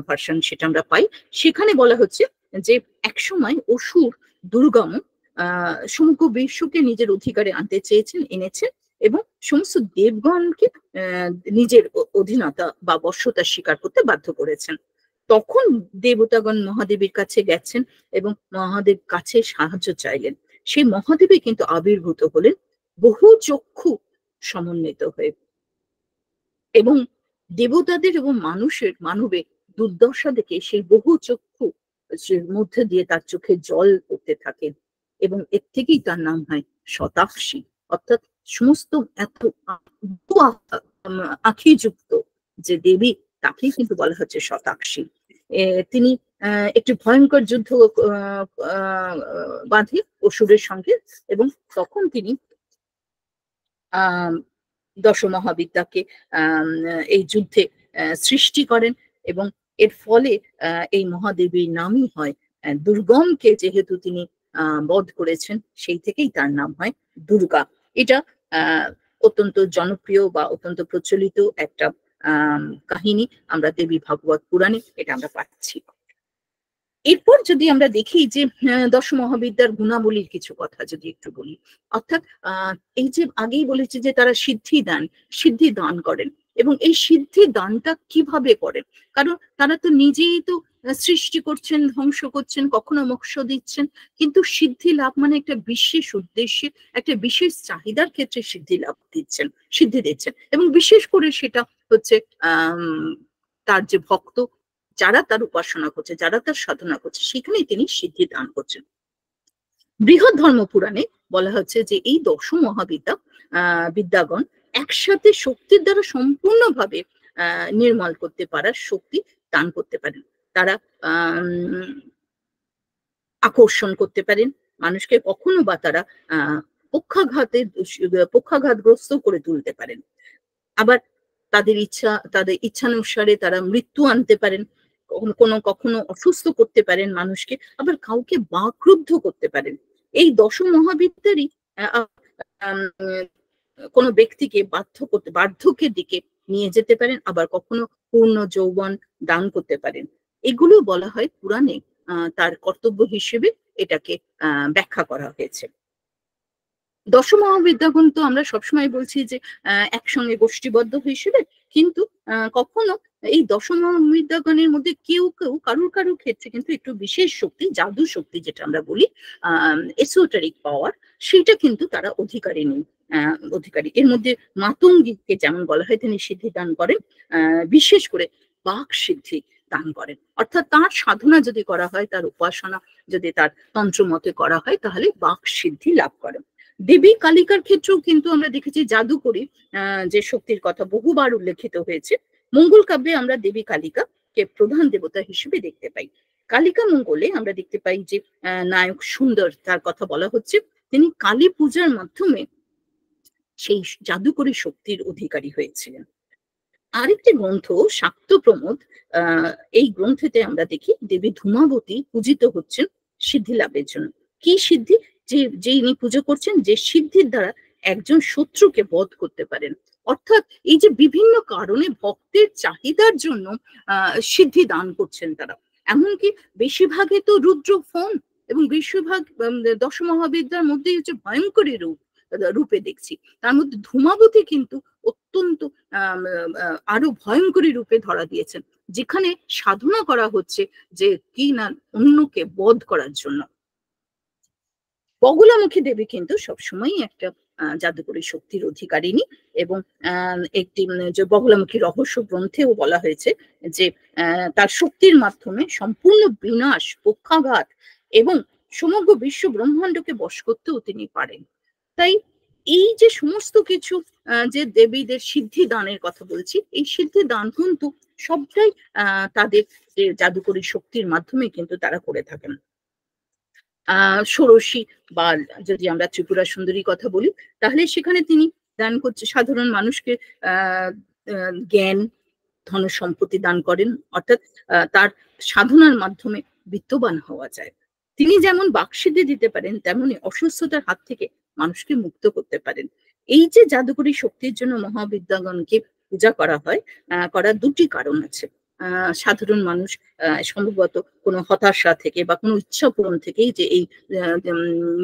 ভার্সন সেটা আমরা পাই। সেখানে বলা হচ্ছে যে একসময় অসুর দুর্গম সমগ্র বিশ্বকে নিজের অধিকারে আনতে চেয়েছেন, এনেছেন, এবং সমস্ত দেবগণকে নিজের অধীনতা বা বশ্যতা স্বীকার করতে বাধ্য করেছেন। তখন দেবতাগণ মহাদেবীর কাছে গেছেন এবং মহাদেব কাছে সাহায্য চাইলেন। সেই মহাদেবী কিন্তু আবির্ভূত হলেন বহু চক্ষু সমন্বিত হয়ে, এবং দেবতাদের এবং মানবের দুর্দশা দেখে সেই বহু চক্ষু মধ্যে দিয়ে তার চোখে জল পড়তে থাকে, এবং এর থেকেই তার নাম হয় শতাক্ষী। অর্থাৎ সমস্ত এত আঁখিযুক্ত যে দেবী, তাকেই কিন্তু বলা হচ্ছে শতাক্ষী। তিনি একটি ভয়ঙ্কর যুদ্ধ বাঁধে অসুরের সঙ্গে, এবং তখন তিনি দশমহাবিদ্যাকে এই যুদ্ধে সৃষ্টি করেন, এবং এর ফলে এই মহাদেবীর নামই হয় দুর্গমকে যেহেতু তিনি বধ করেছেন, সেই থেকেই তার নাম হয় দুর্গা। এটা অত্যন্ত জনপ্রিয় বা অত্যন্ত প্রচলিত একটা কাহিনী আমরা দেবী ভাগবত পুরাণে এটা আমরা পাচ্ছি। এরপর যদি আমরা দেখি যে দশমহাবিদ্যার গুণাবলীর কিছু কথা যদি একটু বলি, অর্থাৎ এই যে আগেই বলেছি যে তারা সিদ্ধি দান করেন, এবং এই সিদ্ধি দানটা কিভাবে করেন, কারণ তারা তো নিজেই তো সৃষ্টি করছেন, ধ্বংস করছেন, কখনো মোক্ষ দিচ্ছেন, কিন্তু সিদ্ধি লাভ মানে একটা বিশেষ উদ্দেশ্যে, একটা বিশেষ চাহিদার ক্ষেত্রে সিদ্ধি দিচ্ছেন, এবং বিশেষ করে সেটা হচ্ছে তার যে ভক্ত, যারা তার উপাসনা করছে, যারা তার সাধনা করছে, সেখানেই তিনি সিদ্ধি দান করছেন। বৃহৎ ধর্ম পুরাণে বলা হচ্ছে যে এই দশমহাবিদ্যা বিদ্যাগণ একসাথে শক্তির দ্বারা সম্পূর্ণভাবে নির্মল করতে পারার শক্তি দান করতে পারেন। তারা আকর্ষণ করতে পারেন মানুষকে, কখনো বা তারা পক্ষাঘাতগ্রস্ত করে তুলতে পারেন। আবার তাদের ইচ্ছানুসারে তারা মৃত্যু আনতে পারেন, কখনো অসুস্থ করতে পারেন মানুষকে, আবার কাউকে বাকরুদ্ধ করতে পারেন। এই দশমহাবিদ্যারই কোনো ব্যক্তিকে বার্ধক্যের দিকে নিয়ে যেতে পারেন, আবার কখনো পূর্ণ যৌবন দান করতে পারেন। এগুলো বলা হয় পুরাণে তার কর্তব্য হিসেবে এটাকে ব্যাখ্যা করা হয়েছে। দশমহাবিদ্যাগণ তো আমরা সবসময় বলছি যে একসঙ্গে গোষ্ঠীবদ্ধ হিসেবে, কিন্তু কখনো এই দশমহাবিদ্যাগণের মধ্যে কেউ কেউ কারুর ক্ষেত্রে কিন্তু একটু বিশেষ শক্তি, জাদু শক্তি যেটা আমরা বলি, এসোটারিক পাওয়ার, সেটা কিন্তু তারা অধিকারী নেই। এর মধ্যে মাতঙ্গীকে যেমন বলা হয় তিনি সিদ্ধি দান করেন, বিশেষ করে বাক সিদ্ধি দান করেন। অর্থাৎ তার সাধনা যদি করা হয়, তার উপাসনা যদি তার তন্ত্র মতে করা হয়, তাহলে বাক সিদ্ধি লাভ করেন। দেবী কালিকার ক্ষেত্রেও কিন্তু আমরা দেখেছি জাদুকরী যে শক্তির কথা বহুবার উল্লেখিত হয়েছে। মঙ্গল কাব্যে আমরা দেবী কালিকাকে প্রধান দেবতা হিসেবে দেখতে পাই। কালিকা মঙ্গলে আমরা দেখতে পাই যে নায়ক সুন্দর, তার কথা বলা হচ্ছে, তিনি কালী পূজার মাধ্যমে সেই জাদুকরী শক্তির অধিকারী হয়েছিলেন। আরেকটি গ্রন্থ শাক্ত প্রমোদ, এই গ্রন্থেতে আমরা দেখি দেবী ধূমাবতী পূজিত হচ্ছেন সিদ্ধি লাভের জন্য। কি সিদ্ধি? যে ইনি পুজো করছেন, যে সিদ্ধির দ্বারা একজন শত্রুকে বধ করতে পারেন। অর্থাৎ এই যে বিভিন্ন কারণে ভক্তের চাহিদার জন্য সিদ্ধি দান করছেন তারা। এমনকি বেশিরভাগে তো রুদ্র ফোন এবং বেশিরভাগ দশমহাবিদ্যার মধ্যেই হচ্ছে ভয়ঙ্করী রূপে দেখছি। তার মধ্যে ধূমাবতী কিন্তু অত্যন্ত আরো ভয়ঙ্করী রূপে ধরা দিয়েছেন, যেখানে সাধনা করা হচ্ছে যে কি না অন্যকে বধ করার জন্য। বগলামুখী দেবী কিন্তু সবসময় একটা জাদুকরী শক্তির অধিকারিণী, এবং একটি যে বগলামুখী রহস্য গ্রন্থেও বলা হয়েছে যে তার শক্তির মাধ্যমে সম্পূর্ণ বিনাশ, পক্ষাঘাত এবং সমগ্র বিশ্ব ব্রহ্মাণ্ডকে বশ করতেও তিনি পারেন। তাই এই যে সমস্ত কিছু যে দেবীদের সিদ্ধি দানের কথা বলছি, এই সিদ্ধি দান কিন্তু সবটাই তাদের যে জাদুকরী শক্তির মাধ্যমে কিন্তু তারা করে থাকেন। ষোড়শী বা যদি আমরা ত্রিপুরা সুন্দরী কথা বলি, তাহলে সেখানে তিনি দান করছে সাধারণ মানুষকে জ্ঞান, ধন সম্পত্তি দান করেন। অর্থাৎ তার সাধনার মাধ্যমে বিত্তবান হওয়া যায়। তিনি যেমন বাকসিদ্ধি দিতে পারেন, তেমনি অসুস্থতার হাত থেকে মানুষকে মুক্ত করতে পারেন। এই যে জাদুকরী শক্তির জন্য মহাবিদ্যাগণকে পূজা করা হয়, করার দুটি কারণ আছে। সাধারণ মানুষ সম্ভবত কোনো হতাশা থেকে বা কোনো ইচ্ছা পূরণ থেকেই যে এই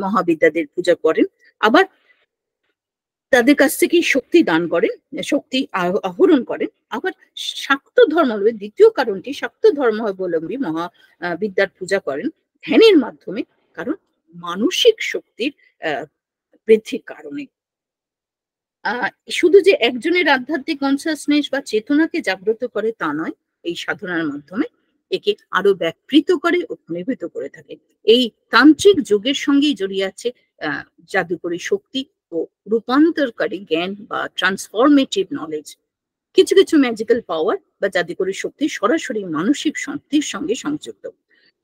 মহাবিদ্যাদের পূজা করেন। আবার তাদের কাছ থেকে শক্তি দান করেন, শক্তি আহরণ করেন। আবার শাক্ত ধর্মাবলম্বী, দ্বিতীয় কারণটি, শাক্ত ধর্মাবলম্বী মহাবিদ্যার পূজা করেন ধ্যানের মাধ্যমে, কারণ মানসিক শক্তির বৃদ্ধির কারণে। শুধু যে একজনের আধ্যাত্মিক কনসাসনেস বা চেতনাকে জাগ্রত করে তা নয়, এই সাধনার মাধ্যমে একে আরো ব্যাপৃত করে ও ঘনীভূত করে থাকে। এই তান্ত্রিক যুগের সঙ্গেই জড়িয়ে আছে জাদুকরী শক্তি ও রূপান্তরকারী জ্ঞান বা ট্রান্সফরমেটিভ নলেজ। কিছু কিছু ম্যাজিক্যাল পাওয়ার বা জাদুকরী শক্তি সরাসরি মানসিক শক্তির সঙ্গে সংযুক্ত।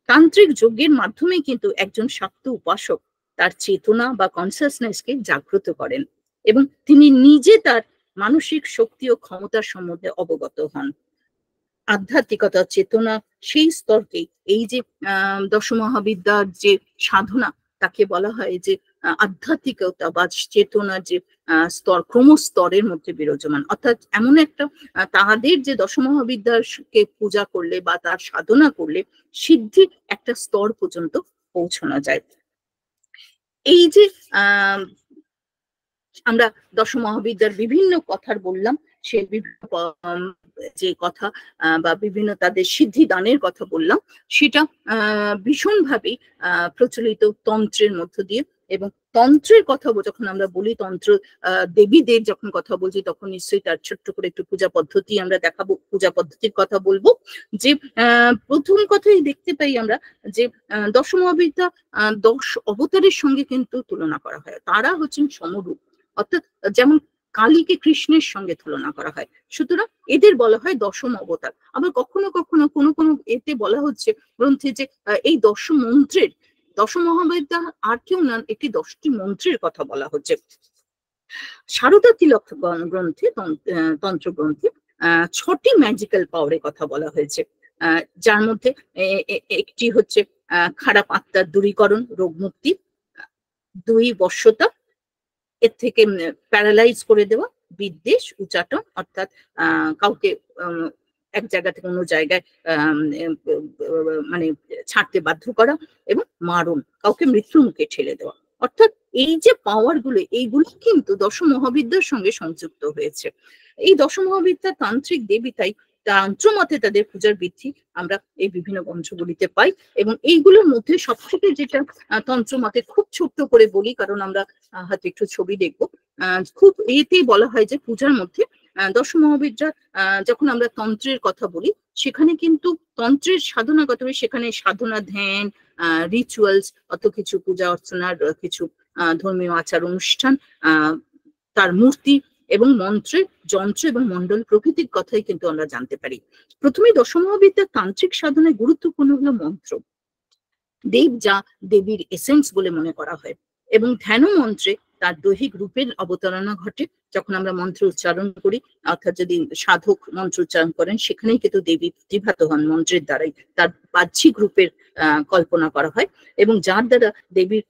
তান্ত্রিক যজ্ঞের মাধ্যমে কিন্তু একজন শাক্ত উপাসক তার চেতনা বা কনসাসনেসকে জাগ্রত করেন এবং তিনি নিজে তার মানসিক শক্তি ও ক্ষমতার সম্বন্ধে অবগত হন। আধ্যাত্মিকতা, চেতনা, সেই স্তরকে এই যে দশমহাবিদ্যার যে সাধনা, তাকে বলা হয় যে আধ্যাত্মিকতা বা চেতনার যে স্তর, ক্রমস্তরের মধ্যে বিরাজমান। অর্থাৎ এমন একটা তাহাদের যে দশমহাবিদ্যাকে পূজা করলে বা তার সাধনা করলে সিদ্ধির একটা স্তর পর্যন্ত পৌঁছানো যায়। এই যে আমরা দশমহাবিদ্যার বিভিন্ন কথার বললাম, সে বিভিন্ন যে কথা বা বিভিন্ন তাদের সিদ্ধি দানের কথা বললাম, সেটা ভীষণভাবে প্রচলিত তন্ত্রের মধ্য দিয়ে। এবং তন্ত্রের কথা যখন আমরা বলি, তন্ত্র দেবীদের যখন কথা বলছি, তখন নিশ্চয়ই তার ছোট্ট করে একটু পূজা পদ্ধতি আমরা দেখাবো, পূজা পদ্ধতির কথা বলবো। যে প্রথম কথাই দেখতে পাই আমরা যে দশমহাবিদ্যা 10 অবতারের সঙ্গে কিন্তু তুলনা করা হয়। তারা হচ্ছেন সমরূপ, অর্থাৎ যেমন কালীকে কৃষ্ণের সঙ্গে তুলনা করা হয়, সুতরাং এদের বলা হয় দশম অবতার। আবার কখনো কখনো কোনো কোনো এতে বলা হচ্ছে গ্রন্থে যে এই দশমন্ত্রের, দশমহাবিদ্যা আর কেউ না, একটি 10টি মন্ত্রের কথা বলা হচ্ছে। সারদা তিলক গ্রন্থে, তন্ত্র গ্রন্থে 6টি ম্যাজিক্যাল পাওয়ারের কথা বলা হয়েছে, যার মধ্যে একটি হচ্ছে খারাপ আত্মার দূরীকরণ, রোগ মুক্তি, 2 বশ্যতা, এর থেকে প্যারালাইজ করে দেওয়া, বিদ্বেষ, উচাটন অর্থাৎ কাউকে এক জায়গা থেকে অন্য জায়গায় মানে ছাড়তে বাধ্য করা এবং মারণ, কাউকে মৃত্যুর মুখে ঠেলে দেওয়া। অর্থাৎ এই যে পাওয়ার গুলো, এইগুলো কিন্তু দশ মহাবিদ্যার সঙ্গে সংযুক্ত হয়েছে। এই দশ মহাবিদ্যা তান্ত্রিক দেবী, তাই তন্ত্র মতে তাদের পূজার বৃদ্ধি আমরা এই বিভিন্ন গ্রন্থগুলিতে পাই। এবং এইগুলোর মধ্যে সবথেকে যেটা তন্ত্র মতে খুব ছোট্ট করে বলি, কারণ আমরা হয়তো একটু ছবি দেখবো, খুব এতেই বলা হয় যে পূজার মধ্যে দশ মহাবিদ্যা, যখন আমরা তন্ত্রের কথা বলি সেখানে কিন্তু তন্ত্রের সাধনা কথা বলি, সেখানে সাধনা, ধ্যান, রিচুয়ালস, অত কিছু পূজা অর্চনার কিছু ধর্মীয় আচার অনুষ্ঠান, তার মূর্তি এবং মন্ত্রে, যন্ত্র এবং মন্ডল প্রভৃতির কথাই কিন্তু আমরা জানতে পারি। প্রথমে দশমহাবিদ্যার তান্ত্রিক সাধনায় গুরুত্বপূর্ণ হলো মন্ত্র। দেব যা দেবীর এসেন্স বলে মনে করা হয়, এবং ধ্যান মন্ত্রে তার দৈহিক রূপের অবতারণা ঘটে। যখন আমরা মন্ত্র উচ্চারণ করি, অর্থাৎ যদি সাধক মন্ত্র উচ্চারণ করেন, সেখানেই কিন্তু দেবী প্রতিভাত হন মন্ত্রের দ্বারাই, তার বাহ্যিক রূপের কল্পনা করা হয়, এবং যার দ্বারা দেবীর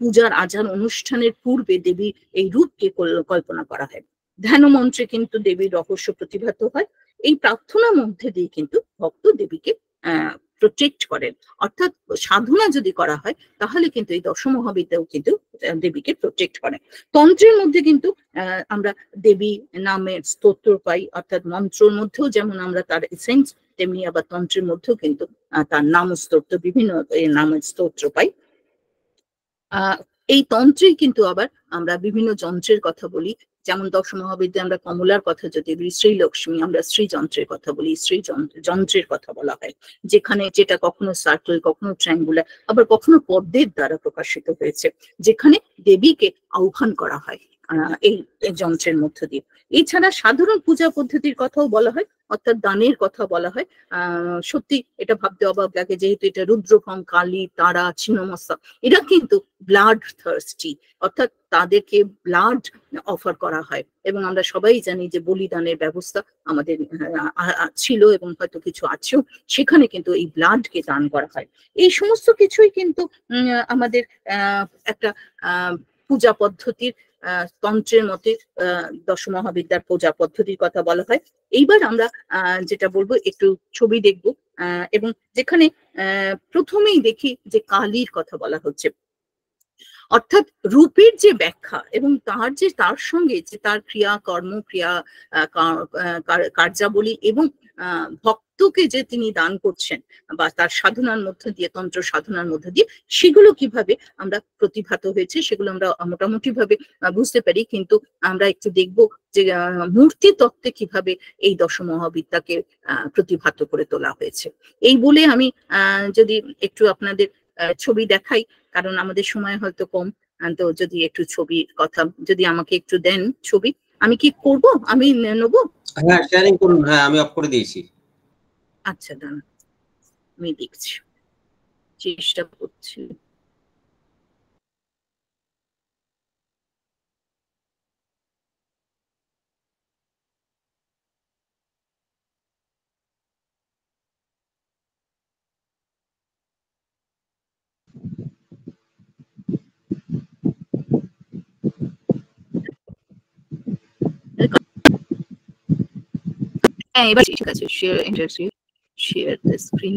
পূজার আচার অনুষ্ঠানের পূর্বে দেবীর এই রূপকে কল্পনা করা হয়। ধ্যান মন্ত্রে কিন্তু দেবীর রহস্য প্রতিভাত হয়। এই প্রার্থনার মধ্যে দিয়ে কিন্তু ভক্ত দেবীকে প্রোটেক্ট করেন। অর্থাৎ সাধনা যদি করা হয় তাহলে কিন্তু এই দশমহাবিদ্যাও কিন্তু দেবীকে প্রোটেক্ট করে। তন্ত্রের মধ্যে কিন্তু আমরা দেবী নামের স্তোত্র পাই, অর্থাৎ মন্ত্রের মধ্যেও যেমন আমরা তার এসেন্স, তেমনি আবার তন্ত্রের মধ্যেও কিন্তু তার নাম স্তোত্র, বিভিন্ন নামের স্তোত্র পাই। এই তন্ত্রে কিন্তু আবার আমরা বিভিন্ন যন্ত্রের কথা বলি, যেমন দশমহাবিদ্যায় আমরা কমলার কথা যদি বলি, শ্রীলক্ষ্মী, আমরা শ্রী যন্ত্রের কথা বলি, শ্রী যন্ত্রের কথা বলা হয়, যেখানে যেটা কখনো সার্কেল, কখনো ট্রায়াঙ্গুলার, আবার কখনো পদ্মের দ্বারা প্রকাশিত হয়েছে, যেখানে দেবীকে আহ্বান করা হয় এই যন্ত্রের মধ্য দিয়ে। এছাড়া সাধারণ পূজা পদ্ধতির কথাও বলা হয়, অর্থাৎ দানের কথা বলা হয়। সত্যি এটা ভাবতে অবাক লাগে, যেহেতু এটা রুদ্রভম, কালী, তারা, ছিন্নমস্তা, এরা কিন্তু ব্লাড থার্স্টি, অর্থাৎ তাদেরকে ব্লাড অফার করা হয়। এবং আমরা সবাই জানি যে বলিদানের ব্যবস্থা আমাদের ছিল এবং হয়তো কিছু আছেও, সেখানে কিন্তু এই ব্লাডকে দান করা হয়। এই সমস্ত কিছুই কিন্তু আমাদের একটা পূজা পদ্ধতির, তন্ত্রের মতে দশমহাবিদ্যার পূজা পদ্ধতির কথা বলা হয়। এইবার আমরা যেটা বলবো, একটু ছবি দেখবো, এবং যেখানে প্রথমেই দেখি যে কালীর কথা বলা হচ্ছে, অর্থাৎ রূপের যে ব্যাখ্যা এবং তার সঙ্গে যে তার ক্রিয়া, কর্ম, ক্রিয়া, কার্যাবলী এবং ভক্তকে যে তিনি দান করছেন বা তার সাধনার মধ্য দিয়ে, তন্ত্র সাধনার মধ্য দিয়ে, সেগুলো কিভাবে আমরা প্রতিভাত হয়েছে সেগুলো আমরা মোটামুটি ভাবে বুঝতে পারি। কিন্তু আমরা একটু দেখব যে মূর্তি তত্ত্বে কিভাবে এই দশমহাবিদ্যাকে প্রতিভাত করে তোলা হয়েছে। এই বলে আমি যদি একটু আপনাদের ছবি দেখাই, কারণ আমাদের সময় হয়তো কম, তো যদি একটু ছবির কথা যদি আমাকে একটু দেন ছবি, আমি কি করব, আমি নেবো? হ্যাঁ, শেয়ারিং করুন। হ্যাঁ, আমি অফ করে দিয়েছি। আচ্ছা, দাঁড়ান, আমি দেখছি, চেষ্টা করছি। হ্যাঁ, এবার ঠিক আছে, share interview, share the screen.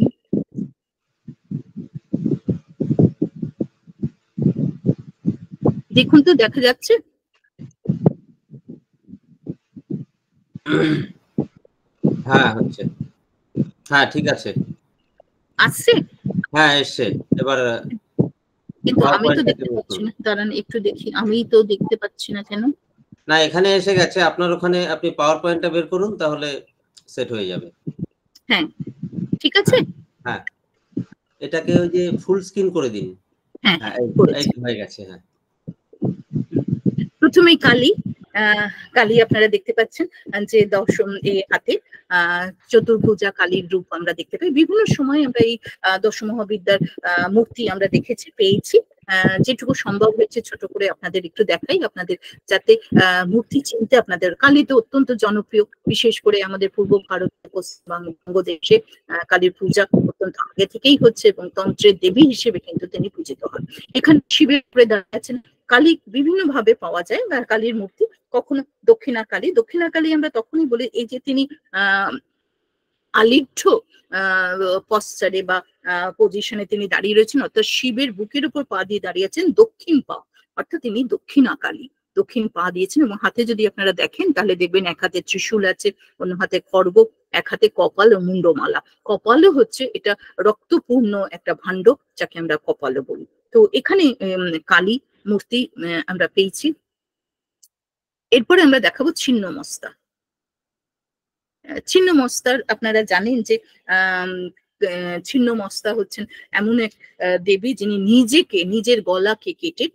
দেখুন তো, দেখা যাচ্ছে? হ্যাঁ, হচ্ছে। হ্যাঁ, ঠিক আছে, আসছে? হ্যাঁ, এসছে এবার। কিন্তু আমি তো দেখতে পাচ্ছি না, দাঁড়ান একটু দেখি, আমি তো দেখতে পাচ্ছি না কেন? না, এখানে এসে গেছে। আপনার ওখানে আপনি পাওয়ার পয়েন্টটা বের করুন, তাহলে সেট হয়ে যাবে। হ্যাঁ, ঠিক আছে। হ্যাঁ, এটাকে ওই যে ফুল স্ক্রিন করে দিন। হ্যাঁ, এই হয়ে গেছে। হ্যাঁ, প্রথমেই কালী, কালী আপনারা দেখতে পাচ্ছেন যে দশম হাতে চতুর্ভুজা কালীর রূপ আমরা দেখতে পাই। বিভিন্ন সময় আমরা এই দশমহাবিদ্যার মূর্তি আমরা দেখেছি, পেয়েছি। যেটুকু সম্ভব হয়েছে ছোট করে আপনাদের একটু দেখাই, আপনাদের যাতে মূর্তি চিনতে আপনাদের। কালী তো অত্যন্ত জনপ্রিয়, বিশেষ করে আমাদের পূর্ব ভারত, পশ্চিমবঙ্গ দেশে কালীর পূজা অত্যন্ত আগে থেকেই হচ্ছে এবং তন্ত্রের দেবী হিসেবে কিন্তু তিনি পূজিত হন। এখানে শিবের উপরে দাঁড়িয়ে আছেন কালী, বিভিন্ন ভাবে পাওয়া যায় কালীর মূর্তি। কখনো দক্ষিণা কালী আমরা তখনই বলি, এই যে তিনি আলিঢ্য পশ্চারে বা পজিশনে তিনি দাঁড়িয়ে রয়েছেন, অর্থাৎ শিবের বুকের উপর পা দিয়ে দাঁড়িয়ে আছেন, দক্ষিণ পা, অর্থাৎ তিনি দক্ষিণাকালী, দক্ষিণ পা দিয়েছেন। এবং হাতে যদি আপনারা দেখেন তাহলে দেখবেন এক হাতে ত্রিশূল আছে, অন্য হাতে খড়গ, এক হাতে কপাল ও মুন্ডমালা। কপালও হচ্ছে এটা রক্তপূর্ণ একটা ভাণ্ড, যাকে আমরা কপালও বলি। তো এখানে কালী মূর্তি আমরা পেয়েছি। এরপরে আমরা দেখাবো ছিন্নমস্তা। ছিন্নমস্তার আপনারা জানেন যে ছিন্নমস্তা হচ্ছেন এমন এক দেবী যিনি নিজের গলাকে কেটে,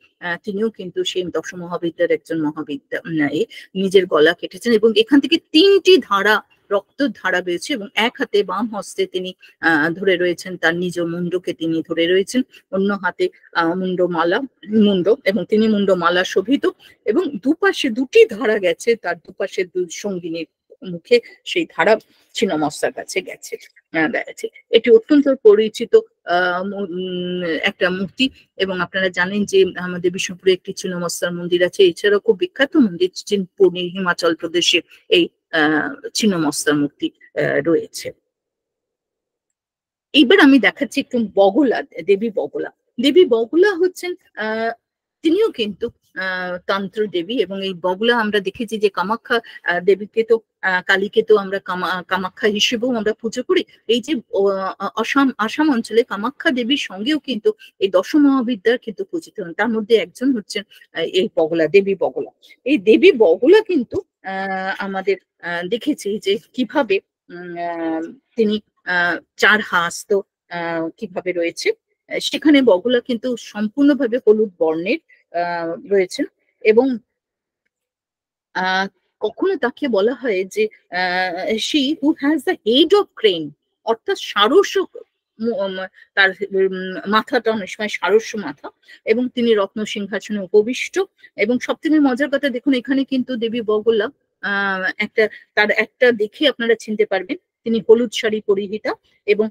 তিনিও কিন্তু সেই দশমহাবিদ্যার একজন মহাবিদ্যা, নিজের গলা কেটেছেন এবং এখান থেকে 3টি ধারা, রক্তের ধারা বেরোচ্ছে এবং এক হাতে বাম হস্তে তিনি ধরে রয়েছেন তার নিজ মুন্ডকে তিনি ধরে রয়েছেন, অন্য হাতে মুন্ড, এবং তিনি মুন্ডমালা শোভিত এবং দুপাশে 2টি ধারা গেছে, তার দুপাশে সঙ্গিনীর মুখে সেই ধারা ছিন্নমস্তার কাছে গেছে। এটি অত্যন্ত পরিচিত একটা মূর্তি এবং আপনারা জানেন যে আমাদের বিষ্ণুপুরে একটি ছিন্নমস্তার মন্দির আছে। এছাড়াও খুব বিখ্যাত মন্দির চিনপুরী, হিমাচল প্রদেশে এই ছিন্নমস্তার মূর্তি রয়েছে। এইবার আমি দেখাচ্ছি একটু বগলা, দেবী বগলা। দেবী বগলা হচ্ছেন তিনিও কিন্তু তন্ত্র দেবী এবং এই বগলা আমরা দেখেছি যে কামাখ্যা দেবীকে তো, কালীকে তো আমরা কামাখ্যা হিসেবেও আমরা পুজো করি। এই যে আসাম অঞ্চলে কামাখ্যা দেবীর সঙ্গেও কিন্তু এই দশমহাবিদ্যার কিন্তু পূজিত হন, তার মধ্যে একজন হচ্ছেন এই বগলা, দেবী বগলা। এই দেবী বগলা কিন্তু আমাদের দেখেছি যে কিভাবে তিনি 4 হাস্ত কিভাবে রয়েছে। সেখানে বগলা কিন্তু সম্পূর্ণভাবে হলুদ বর্ণের রয়েছেন এবং কখনো তাকে বলা হয় যে she who has the head of crane, অর্থাৎ সারস্য, তার মাথাটা অনেক সময় সারস্য মাথা, এবং তিনি রত্ন সিংহাসনে উপবিষ্ট। এবং সবথেকে মজার কথা দেখুন, এখানে কিন্তু দেবী বগলা তার একটা দেখে আপনারা চিনতে পারবেন, তিনি হলুদ শাড়ি পরিহিতা এবং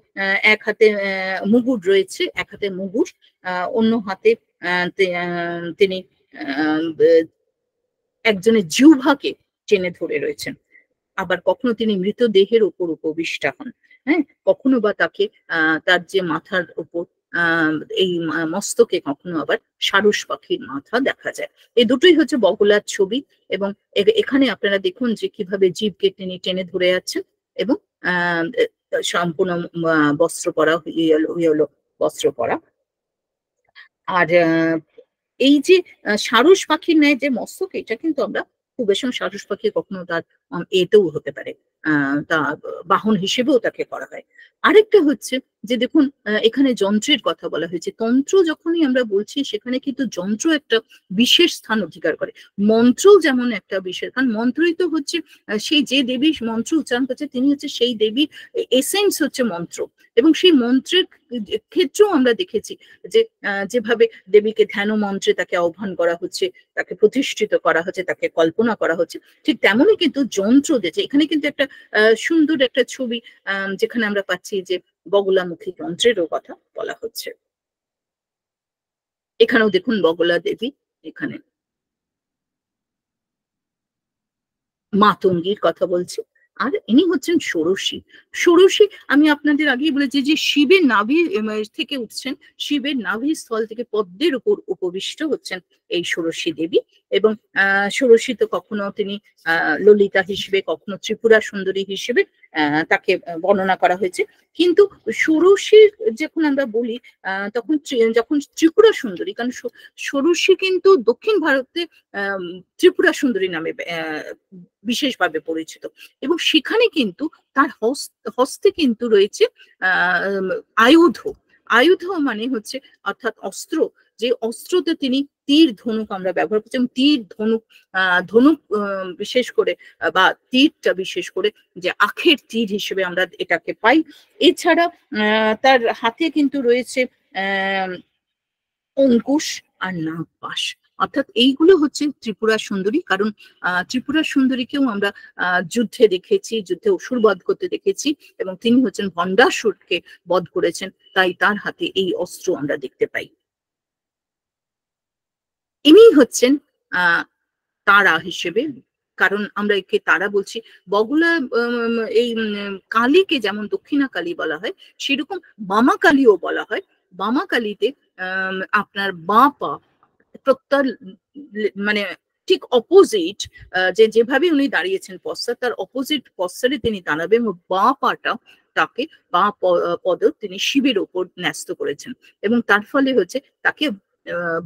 এক হাতে মুগুর রয়েছে, এক হাতে মুগুর, অন্য হাতে তিনি একজনের জিহ্বাকে টেনে ধরে রয়েছেন। আবার কখনো তিনি মৃতদেহের উপর উপবিষ্ট হন, হ্যাঁ, কখনো বা তাকে তার যে মাথার উপর এই মস্তকে কখনো আবার সারস পাখির মাথা দেখা যায়। এই দুটোই হচ্ছে বগলার ছবি এবং এখানে আপনারা দেখুন যে কিভাবে জীবকে তিনি টেনে ধরে যাচ্ছেন এবং সম্পূর্ণ বস্ত্র পরা হলো বস্ত্র পরা। আর এই যে সারস পাখির ন্যায় যে মস্তক, এটা কিন্তু আমরা খুব বেশি সারস পাখি কখনো তার এতেও হতে পারে, তা বাহন হিসেবেও তাকে করা হয়। আরেকটা হচ্ছে যে দেখুন এখানে যন্ত্রের কথা বলা হয়েছে। তন্ত্র যখনই আমরা বলছি সেখানে কিন্তু যন্ত্র একটা বিশেষ স্থান অধিকার করে, মন্ত্র যেমন একটা বিশেষ, কারণ মন্ত্রই তো হচ্ছে সেই যে দেবী মন্ত্র উচ্চারণ করছে তিনি হচ্ছে সেই দেবীর এসেন্স হচ্ছে মন্ত্র। এবং সেই মন্ত্রের ক্ষেত্রেও আমরা দেখেছি যে যেভাবে দেবীকে ধ্যান মন্ত্রে তাকে আহ্বান করা হচ্ছে, তাকে প্রতিষ্ঠিত করা হচ্ছে, তাকে কল্পনা করা হচ্ছে, ঠিক তেমনই কিন্তু যন্ত্র দিয়েছে। এখানে কিন্তু একটা সুন্দর একটা ছবি যেখানে আমরা পাচ্ছি যে বগলামুখী যন্ত্রেরও কথা বলা হচ্ছে। এখানেও দেখুন বগলা দেবী, এখানে মাতঙ্গীর কথা বলছি। আর ইনি হচ্ছেন ষোড়শী। ষোড়শী আমি আপনাদের আগেই বলেছি যে শিবের নাভি থেকে উঠছেন, শিবের নাভি স্থল থেকে পদ্মের উপর উপবিষ্ট হচ্ছেন এই ষোড়শী দেবী। এবং ষোড়শী তো কখনো তিনি ললিতা হিসেবে, কখনো ত্রিপুরা সুন্দরী হিসেবে তাকে বর্ণনা করা হয়েছে। কিন্তু ষোড়শীর যখন আমরা বলি তখন যখন ত্রিপুরা সুন্দরী, কারণ ষোড়শী কিন্তু দক্ষিণ ভারতে ত্রিপুরা সুন্দরী নামে বিশেষভাবে পরিচিত, এবং সেখানে কিন্তু তার হস্তে কিন্তু রয়েছে আয়ুধ। আয়ুধ মানে হচ্ছে অর্থাৎ অস্ত্র, যে অস্ত্রতে তিনি তীর ধনুক আমরা ব্যবহার করছি, তীর ধনুক, ধনুক বিশেষ করে বা তীরটা বিশেষ করে যে আখের তীর হিসেবে আমরা এটাকে পাই। এছাড়া তার হাতে কিন্তু রয়েছে অঙ্কুশ আর নাগপাশ, অর্থাৎ এইগুলো হচ্ছে ত্রিপুরা সুন্দরী। কারণ ত্রিপুরা সুন্দরীকেও আমরা যুদ্ধে দেখেছি, যুদ্ধে অসুর বধ করতে দেখেছি, এবং তিনি হচ্ছেন ভণ্ডাসুরকে বধ করেছেন, তাই তার হাতে এই অস্ত্র আমরা দেখতে পাই। ইনি হচ্ছেন তারা হিসেবে কারণ আমরা একে তারা বলছি। বগলা এই কালীকে যেমন দক্ষিণা কালী বলা হয়, সেরকম বামা কালীও বলা হয়। বামা কালীতে আপনার বাঁ পা প্রত্যার মানে ঠিক অপোজিট, যেভাবে উনি দাঁড়িয়েছেন পশ্চাৎ, তার অপোজিট পশ্চারে তিনি দাঁড়াবেন এবং বাঁ পাটা তাকে বাঁ পদ তিনি শিবের ওপর ন্যস্ত করেছেন, এবং তার ফলে হচ্ছে তাকে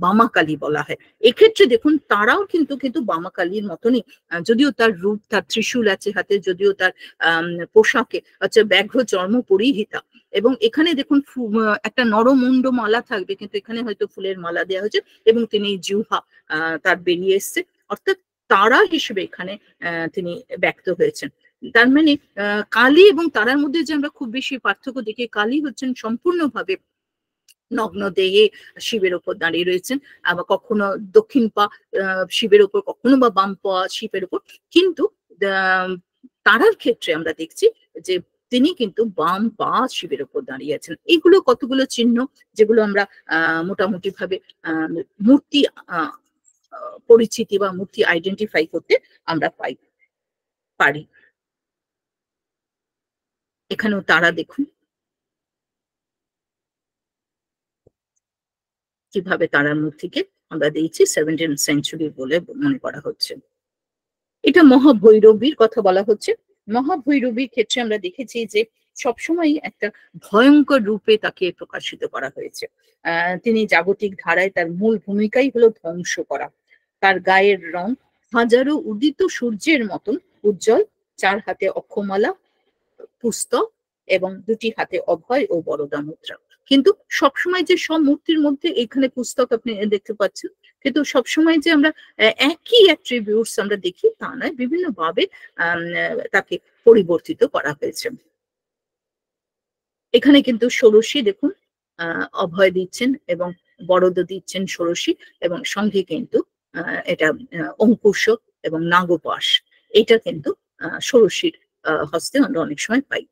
বামা কালী বলা হয়। এক্ষেত্রে দেখুন তারাও কিন্তু বামা কালীর মতনই, যদিও তার রূপ, তার ত্রিশূল আছে হাতে, যদিও তার পোশাকে হচ্ছে ব্যাঘ্র চর্ম পরিহিতা, এবং এখানে দেখুন একটা নরমুণ্ড মালা থাকবে, কিন্তু এখানে হয়তো ফুলের মালা দেওয়া হয়েছে, এবং তিনি জিহ্বা তার বেরিয়ে এসছে, অর্থাৎ তারা হিসেবে এখানে তিনি ব্যক্ত হয়েছেন। তার মানে কালী এবং তারার মধ্যে যে আমরা খুব বেশি পার্থক্য দেখি, কালী হচ্ছেন সম্পূর্ণভাবে নগ্ন দেহে শিবের ওপর দাঁড়িয়ে রয়েছেন, আবার কখনো দক্ষিণ পা শিবের ওপর, কখনো বা বাম পা শিবের ওপর, কিন্তু তারার ক্ষেত্রে আমরা দেখছি যে তিনি কিন্তু বাম পা শিবের ওপর দাঁড়িয়ে আছেন। এইগুলো কতগুলো চিহ্ন যেগুলো আমরা মোটামুটি ভাবে মূর্তি পরিচিতি বা মূর্তি আইডেন্টিফাই করতে আমরা পারি। এখানেও তারা দেখুন কিভাবে তারার মূর্তিকে আমরা দিয়েছি 17th সেঞ্চুরি বলে মনে করা হচ্ছে। এটা মহাভৈরবীর কথা বলা হচ্ছে। মহাভৈরবীর ক্ষেত্রে আমরা দেখেছি যে সবসময় একটা ভয়ঙ্কর রূপে তাকে প্রকাশিত করা হয়েছে। তিনি জাগতিক ধারায় তার মূল ভূমিকাই হলো ধ্বংস করা। তার গায়ের রং হাজারো উদিত সূর্যের মতন উজ্জ্বল, 4 হাতে অক্ষমালা, পুস্তক এবং 2টি হাতে অভয় ও বরদা মুদ্রা। কিন্তু সবসময় যে সব মূর্তির মধ্যে এখানে পুস্তক আপনি দেখতে পাচ্ছেন, কিন্তু সবসময় যে আমরা একই অ্যাট্রিবিউটস আমরা দেখি তা নয়, বিভিন্ন ভাবে তাকে পরিবর্তিত করা হয়েছে। এখানে কিন্তু ষোড়শী দেখুন অভয় দিচ্ছেন এবং বরদ দিচ্ছেন ষোড়শী, এবং সঙ্গে কিন্তু এটা অঙ্কুশ এবং নাগপাশ, এটা কিন্তু ষোড়শীর হস্তে আমরা অনেক সময় পাই।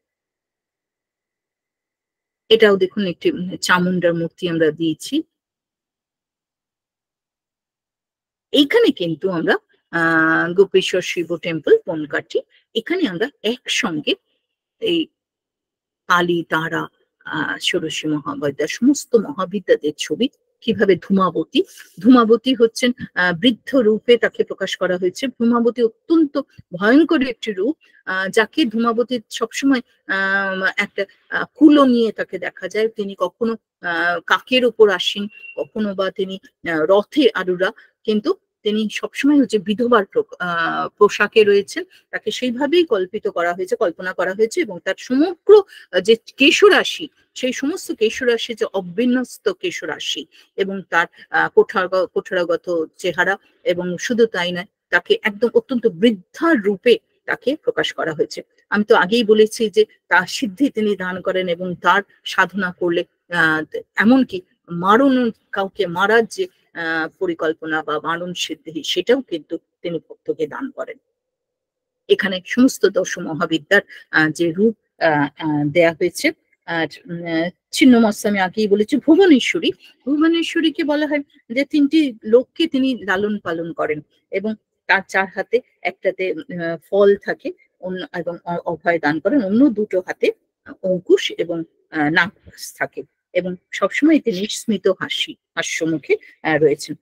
এটাও দেখুন একটি চামুন্ডার মূর্তি আমরা দিয়েছি। এইখানে কিন্তু আমরা গোপেশ্বর শিব টেম্পল বনকাঠি, এখানে আমরা একসঙ্গে এই কালী, তারা, ষোড়শী মহাবিদ্যা, সমস্ত মহাবিদ্যাদের ছবি। কিভাবে ধূমাবতী হচ্ছেন বৃদ্ধ রূপে তাকে প্রকাশ করা হয়েছে। ধূমাবতী অত্যন্ত ভয়ঙ্কর একটি রূপ, যাকে ধূমাবতীর সবসময় একটা কুলো নিয়ে তাকে দেখা যায়। তিনি কখনো কাকের ওপর আসেন, কখনো বা তিনি রথে আরুরা, কিন্তু তিনি সবসময় হচ্ছে বিধবার পোশাকে রয়েছেন। তাকে সেইভাবেই কল্পনা করা হয়েছে, এবং তার সমগ্র যে কেশরাশি, সেই সমস্ত কেশরাশি যে অবিন্যস্ত কেশরাশি, এবং তার কোঠারাগত চেহারা, এবং শুধু তাই নয়, তাকে একদম অত্যন্ত বৃদ্ধার রূপে তাকে প্রকাশ করা হয়েছে। আমি তো আগেই বলেছি যে তার সিদ্ধি তিনি দান করেন, এবং তার সাধনা করলে এমনকি কাউকে মারার যে পরিকল্পনা বা মারণ সিদ্ধি, সেটাও কিন্তু তিনি ভক্তকে দান করেন। এখানে সমস্ত দশ মহাবিদ্যার যে রূপ দেয়া হয়েছে। আর ছিন্নমস্তা আমি আগেই বলেছি। ভুবনেশ্বরীকে বলা হয় যে 3টি লোককে তিনি লালন পালন করেন, এবং তার 4 হাতে একটাতে ফল থাকে এবং অভয় দান করেন, অন্য 2টো হাতে অঙ্কুশ এবং নাগপাশ থাকে, এবং সবসময় তিনি স্মিত হাস্যমুখে রয়েছেন।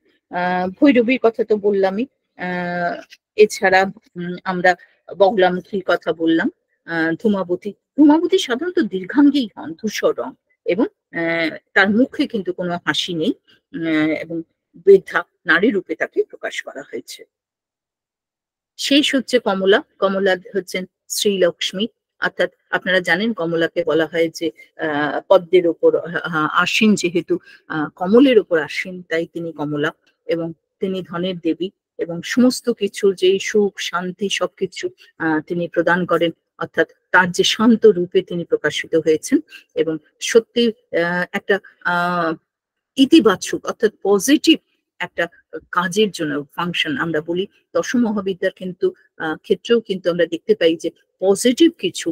ভৈরবীর কথা তো বললামই। এছাড়া আমরা বগলামুখীর কথা বললাম। ধূমাবতী সাধারণত দীর্ঘাঙ্গী হন, ধূসর রং, এবং তার মুখে কিন্তু কোনো হাসি নেই, এবং বৃদ্ধা নারী রূপে তাকে প্রকাশ করা হয়েছে। শেষ হচ্ছে কমলা হচ্ছেন শ্রীলক্ষ্মী, অর্থাৎ আপনারা জানেন কমলাকে বলা হয় যে পদ্মের ওপর আসীন, যেহেতু কমলের ওপর আসীন তাই তিনি কমলা, এবং তিনি ধনের দেবী, এবং সমস্ত কিছু যে সুখ শান্তি সবকিছু তিনি প্রদান করেন, অর্থাৎ তার যে শান্ত রূপে তিনি প্রকাশিত হয়েছেন। এবং সত্যি একটা ইতিবাচক অর্থাৎ পজিটিভ একটা কাজের জন্য ফাংশন আমরা বলি। দশ মহাবিদ্যার কিন্তু ক্ষেত্রেও কিন্তু আমরা দেখতে পাই যে পজিটিভ কিছু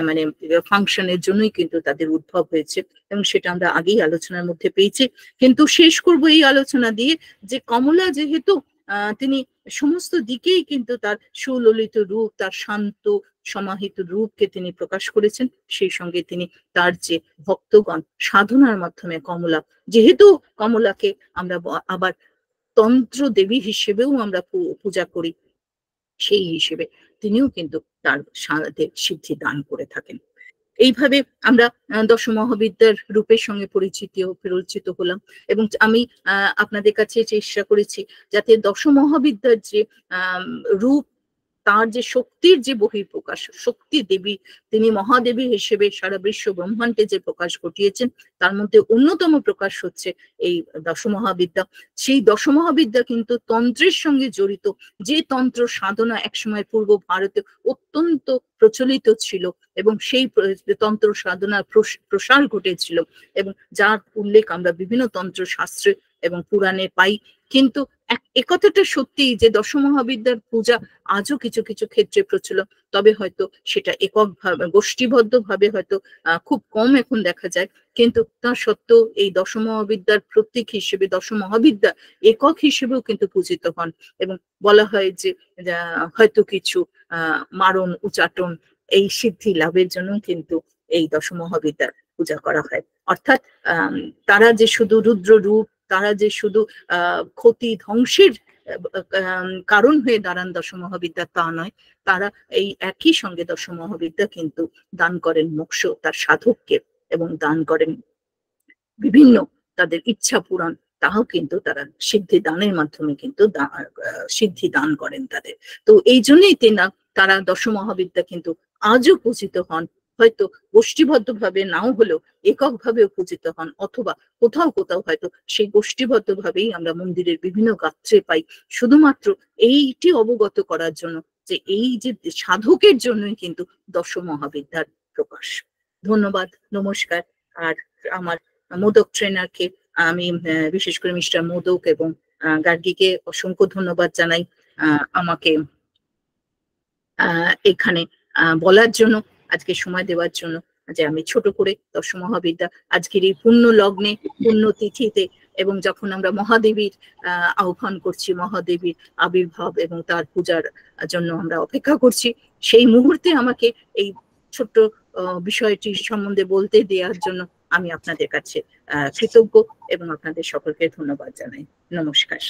মানে ফাংশনের জন্যই কিন্তু তাদের উদ্ভব হয়েছে, এবং সেটা আমরা আগেই আলোচনার মধ্যে পেয়েছি। কিন্তু শেষ করব এই আলোচনা দিয়ে যে কমলা যেহেতু তিনি সমস্ত দিকেই কিন্তু তার সুললিত রূপ, তার শান্ত সমাহিত রূপকে তিনি প্রকাশ করেছেন। সেই সঙ্গে তিনি তার যে ভক্তগণ সাধনার মাধ্যমে কমলা, যেহেতু কমলাকে আমরা আবার তন্ত্র দেবী হিসেবেও আমরা পূজা করি, সেই হিসেবে তিনিও কিন্তু তার সিদ্ধি দান করে থাকেন। এইভাবে আমরা দশ মহাবিদ্যার রূপের সঙ্গে পরিচিত হলাম, এবং আমি আপনাদের কাছে চেষ্টা করেছি যাতে দশ মহাবিদ্যার যে রূপ, তার যে শক্তির যে বহিঃপ্রকাশ, শক্তি দেবী, তিনি মহাদেবী হিসেবে সারা বিশ্ব ব্রহ্মাণ্ডে যে প্রকাশ ঘটিয়েছেন, তার মধ্যে অন্যতম প্রকাশ হচ্ছে এই দশ মহাবিদ্যা। সেই দশ মহাবিদ্যা কিন্তু তন্ত্রের সঙ্গে জড়িত, যে তন্ত্র সাধনা একসময় পূর্ব ভারতে অত্যন্ত প্রচলিত ছিল এবং সেই তন্ত্র সাধনার প্রসার ঘটেছিল, এবং যার উল্লেখ আমরা বিভিন্ন তন্ত্র শাস্ত্রে এবং পুরাণে পাই। কিন্তু একথাটা সত্যি যে দশ মহাবিদ্যার পূজা আজও কিছু কিছু ক্ষেত্রে প্রচলন, তবে হয়তো সেটা এককভাবে, গোষ্ঠীবদ্ধভাবে হয়তো খুব কম এখন দেখা যায়। কিন্তু তা সত্ত্বেও এই দশ মহাবিদ্যার প্রতীক হিসেবে দশ মহাবিদ্যা একক হিসেবেও কিন্তু পূজিত হন, এবং বলা হয় যে হয়তো কিছু মারণ উচাটন এই সিদ্ধি লাভের জন্য কিন্তু এই দশ মহাবিদ্যার পূজা করা হয়। অর্থাৎ তারা যে শুধু রুদ্র রূপ, তারা যে শুধু ক্ষতি ধ্বংসের কারণ হয়ে দাঁড়ান দশ মহাবিদ্যা, তা নয়। তারা এই একই সঙ্গে দশ মহাবিদ্যা কিন্তু দান করেন মোক্ষ তার সাধককে, এবং দান করেন বিভিন্ন তাদের ইচ্ছা পূরণ, তাও কিন্তু তারা সিদ্ধি দানের মাধ্যমে কিন্তু সিদ্ধি দান করেন তাদের। তো এই জন্যই তারা দশ মহাবিদ্যা কিন্তু আজও পূজিত হন, হয়তো গোষ্ঠীবদ্ধভাবে নাও হলেও এককভাবেও পূজিত হন, অথবা কোথাও কোথাও হয়তো সেই গোষ্ঠীবদ্ধভাবেই আমরা মন্দিরের বিভিন্ন গাত্রে পাই, শুধুমাত্র এইটি অবগত করার জন্য যে এই যে সাধকের জন্যই কিন্তু দশ মহাবিদ্যার প্রকাশ। ধন্যবাদ, নমস্কার। আর আমার মোদক ট্রেনারকে আমি বিশেষ করে মিস্টার মোদক এবং গার্গীকে অসংখ্য ধন্যবাদ জানাই আমাকে এখানে বলার জন্য, আজকে সময় দেওয়ার জন্য, যে আমি ছোট করে দশ মহাবিদ্যা আজকের এই পুণ্য লগ্নে, পুণ্য তিথিতে, এবং যখন আমরা মহাদেবীর আহ্বান করছি, মহাদেবীর আবির্ভাব এবং তার পূজার জন্য আমরা অপেক্ষা করছি, সেই মুহূর্তে আমাকে এই ছোট্ট বিষয়টি সম্বন্ধে বলতে দেওয়ার জন্য আমি আপনাদের কাছে কৃতজ্ঞ, এবং আপনাদের সকলকে ধন্যবাদ জানাই। নমস্কার।